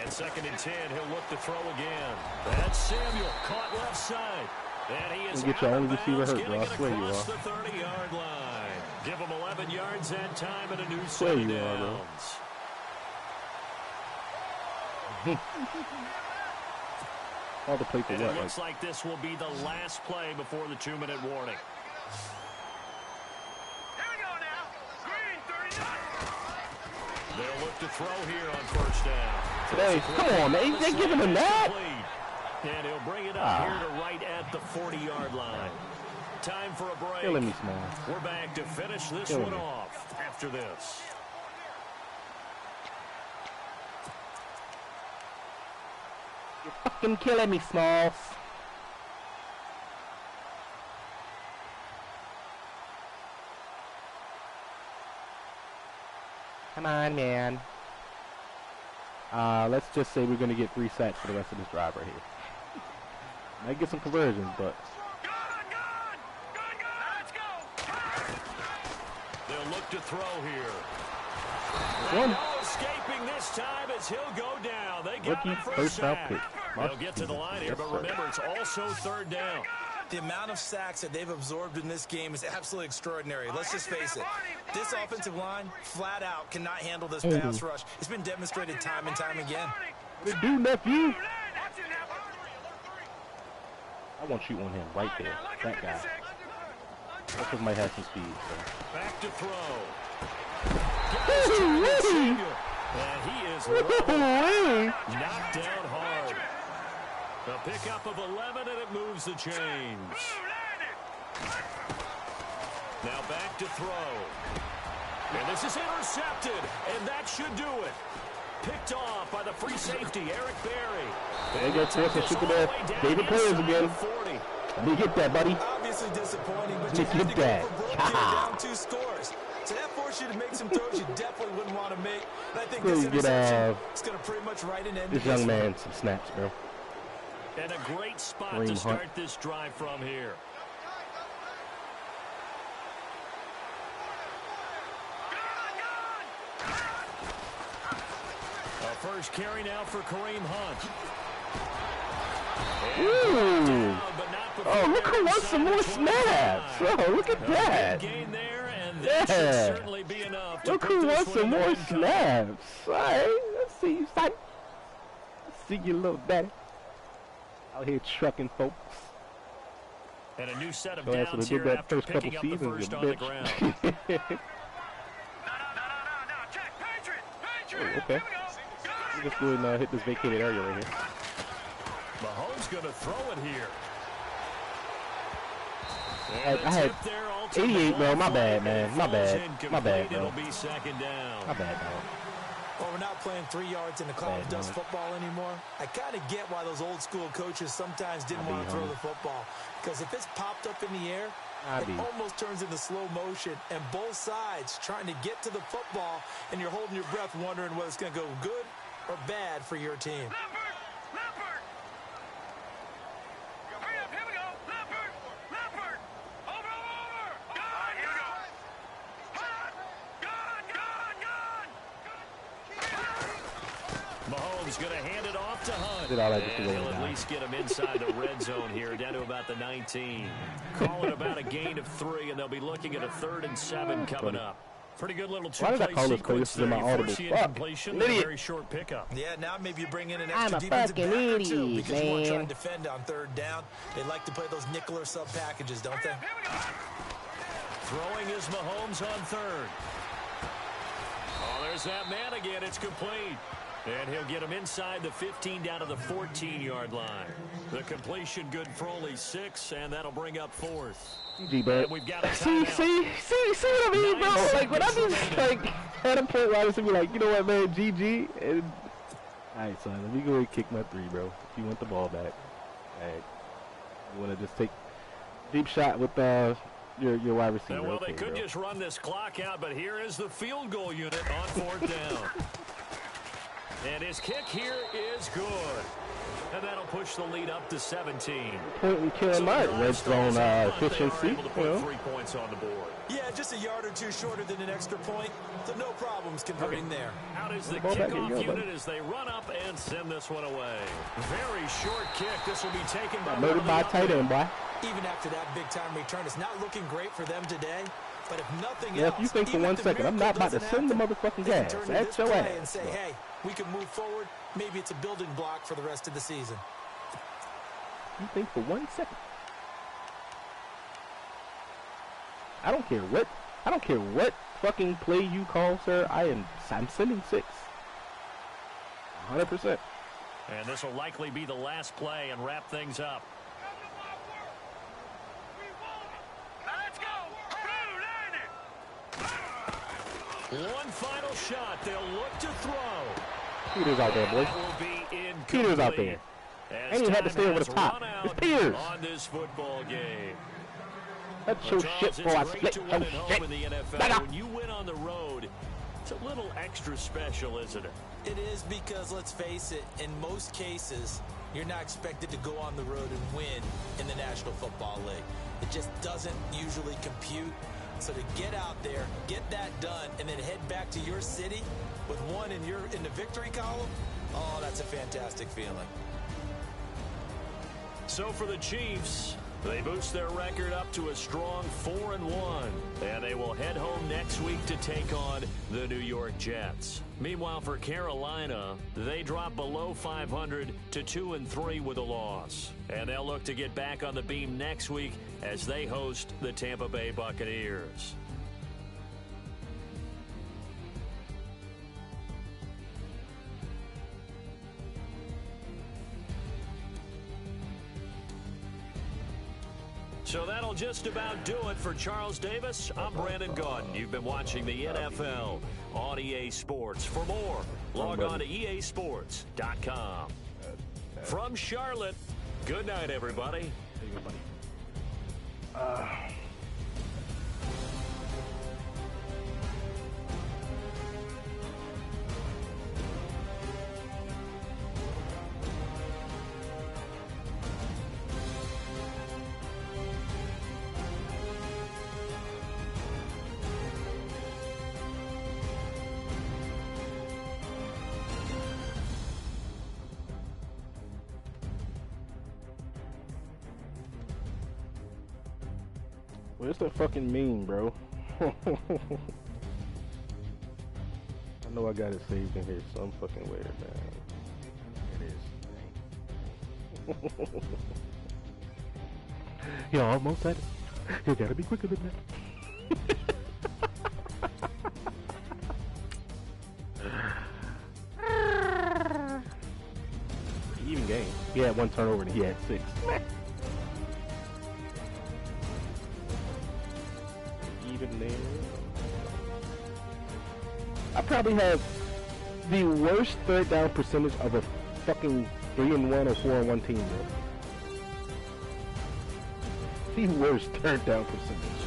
And second and 10, he'll look to throw again. That's Samuel, caught left side. And he is get your only receiver hurt, bro. I swear you are. The 30-yard line. Give him 11 yards that time and a new set of downs. All the play for what? It looks like this will be the last play before the 2-minute warning. Here we go now. Green 39. They'll look to throw here on first down. Hey, come on, man. They're giving him that. And he'll bring it up here to right at the 40-yard line. Time for a break. Killing me, Small. We're back to finish this one off after this. You're fucking killing me, Smalls. Come on, man. Let's just say we're going to get 3 sacks for the rest of this drive right here. Might get some conversions, but... They'll look to throw here. One. Escaping this time as he'll go down. They got him for a first round sack. pick. They'll get to the line here, but remember, it's also third down. The amount of sacks that they've absorbed in this game is absolutely extraordinary. Let's just face it. This offensive line, flat out, cannot handle this pass rush. It's been demonstrated time and time again. What it do, nephew? I want to shoot on him right there. That guy. That just might have some speed. So. Back to throw. Woo-hoo-wee! And he is knocked down hard. A pickup of 11, and it moves the chains. Now back to throw. And this is intercepted, and that should do it. Picked off by the free safety, Eric Berry. They got forced to shoot there. David players again. Let me get that, buddy. Obviously disappointing, but you have to go for broke here down 2 scores. So that forced you to make some throws you definitely wouldn't want to make. And I think this interception is going to pretty much write an end to this young man some snaps, bro. And a great spot to start this drive from here. A first carry now for Kareem Hunt. Ooh. Oh, look who wants some more snaps. Oh, look at that. Yeah. Look who wants some more snaps. All right, let's see you, son. Let's see you, little daddy. Out here trucking folks. And a new set of so downs here that after first couple picking up the seasons, first on the ground. Oh, okay. Let's go and hit this vacated area right here. Mahomes going to throw it here. I had 88, bro. My bad, man. My bad. My bad, bro. It'll be second down. My bad, bro. Well, we're not playing 3 yards in the cloud of dust football anymore. I kind of get why those old school coaches sometimes didn't want to throw the football. Because if it's popped up in the air, it almost turns into slow motion. And both sides trying to get to the football, and you're holding your breath wondering whether it's going to go good or bad for your team. Mahomes going to hand it off to Hunt. Did all that just and he'll at least get him inside the red zone here, down to about the 19. Call it about a gain of 3, and they'll be looking at a 3rd and 7 coming up. Pretty good little two-play sequence there. First the incompletion and a very short pickup. Yeah, now maybe you bring in an extra defensive back or two because you want to try and defend on 3rd down. They like to play those nickel or sub packages, don't they? Throwing is Mahomes on third. Oh, there's that man again. It's complete. And he'll get him inside the 15 down to the 14-yard line. The completion good for only 6, and that'll bring up fourth. GG, bro. We've got a see what I mean, bro? Like, when I just, like, had a point where I was be like, you know what, man, GG. And all right, son, let me go and kick my 3, bro. If you want the ball back. All right. You want to just take deep shot with your wide receiver. Well, okay, they could bro. just run this clock out, but here is the field goal unit on 4th down. And his kick here is good. And that'll push the lead up to 17. Point and kill my red zone efficiency. Able to put 3 points on the board. Yeah, just a yard or 2 shorter than an extra point. So no problems converting there. Out is the kickoff unit as they run up and send this one away. Very short kick. This will be taken by murdered by a tight end, boy. Even after that big-time return, it's not looking great for them today. But if nothing else, if you think for 1 second, I'm not about to send the motherfucking gas. That's your ass. And say, hey, we can move forward. Maybe it's a building block for the rest of the season. You think for 1 second? I don't care what fucking play you call, sir. I'm sending 6. 100%. And this will likely be the last play and wrap things up. One final shot. They'll look to throw. Peters out there, boy. Peters out there. And he had to stay over the top. It's Peters. On this football game. That's your shit before I split your shit. In the NFL, when you win on the road, it's a little extra special, isn't it? It is, because let's face it, in most cases, you're not expected to go on the road and win in the National Football League. It just doesn't usually compute. So to get out there, get that done, and then head back to your city with 1 in the victory column, oh, that's a fantastic feeling. So for the Chiefs, they boost their record up to a strong 4-1, and they will head home next week to take on the New York Jets. Meanwhile, for Carolina, they drop below 500 to 2-3 with a loss, and they'll look to get back on the beam next week as they host the Tampa Bay Buccaneers. So that'll just about do it for Charles Davis. I'm Brandon Gaudin. You've been watching the NFL on EA Sports. For more, log on to easports.com. From Charlotte, good night, everybody. Where's the fucking meme, bro? I know I got it saved in here some fucking way, man. It is. You're almost at it. You gotta be quicker than that. Even game. He had 1 turnover and he had 6. I probably have the worst 3rd down percentage of a fucking 3-1 or 4-1 team, bro. The worst 3rd down percentage.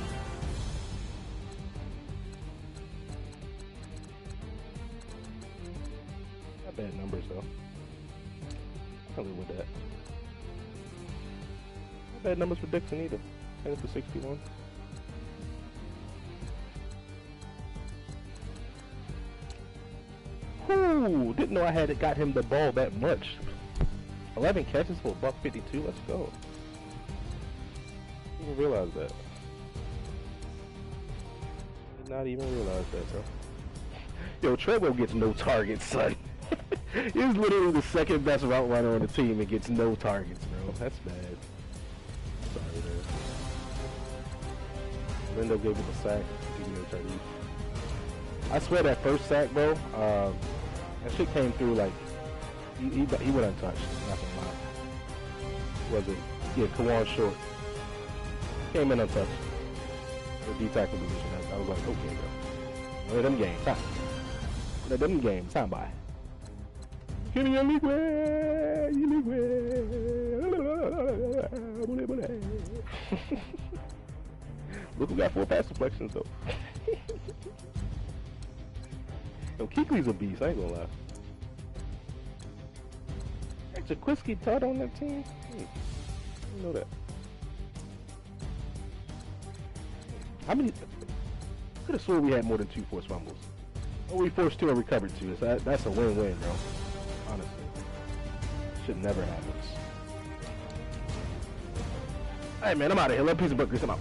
Not bad numbers though. I can live with that. Not bad numbers for Dixon either. And it's a 61. Ooh, didn't know I had got him the ball that much. 11 catches for $152. Let's go. Didn't even realize that. Did not even realize that, bro. Yo, Treadwell gets no targets, son. He's literally the 2nd best route runner on the team and gets no targets, bro. That's bad. Sorry, man. Lindo gave him a sack. I swear that first sack, bro, that shit came through like he went untouched. Not gonna lie. Was it? Yeah, Kawan Short came in untouched. The D tackle position. I was like, okay, bro. One of them games, huh? One of them games, huh, boy? Give me your liquid, you liquid. Look who got 4 pass deflections though. Yo, Kuechly's a beast, I ain't gonna lie. Hey, Jaquiski Tutt on that team? You know that. How many? Could have sworn we had more than 2 forced fumbles. Oh, we forced 2 and recovered 2. So that's a win-win, bro. Honestly. Shit never happens. Alright, man, I'm out of here. Love, peace, and buckets. I'm out.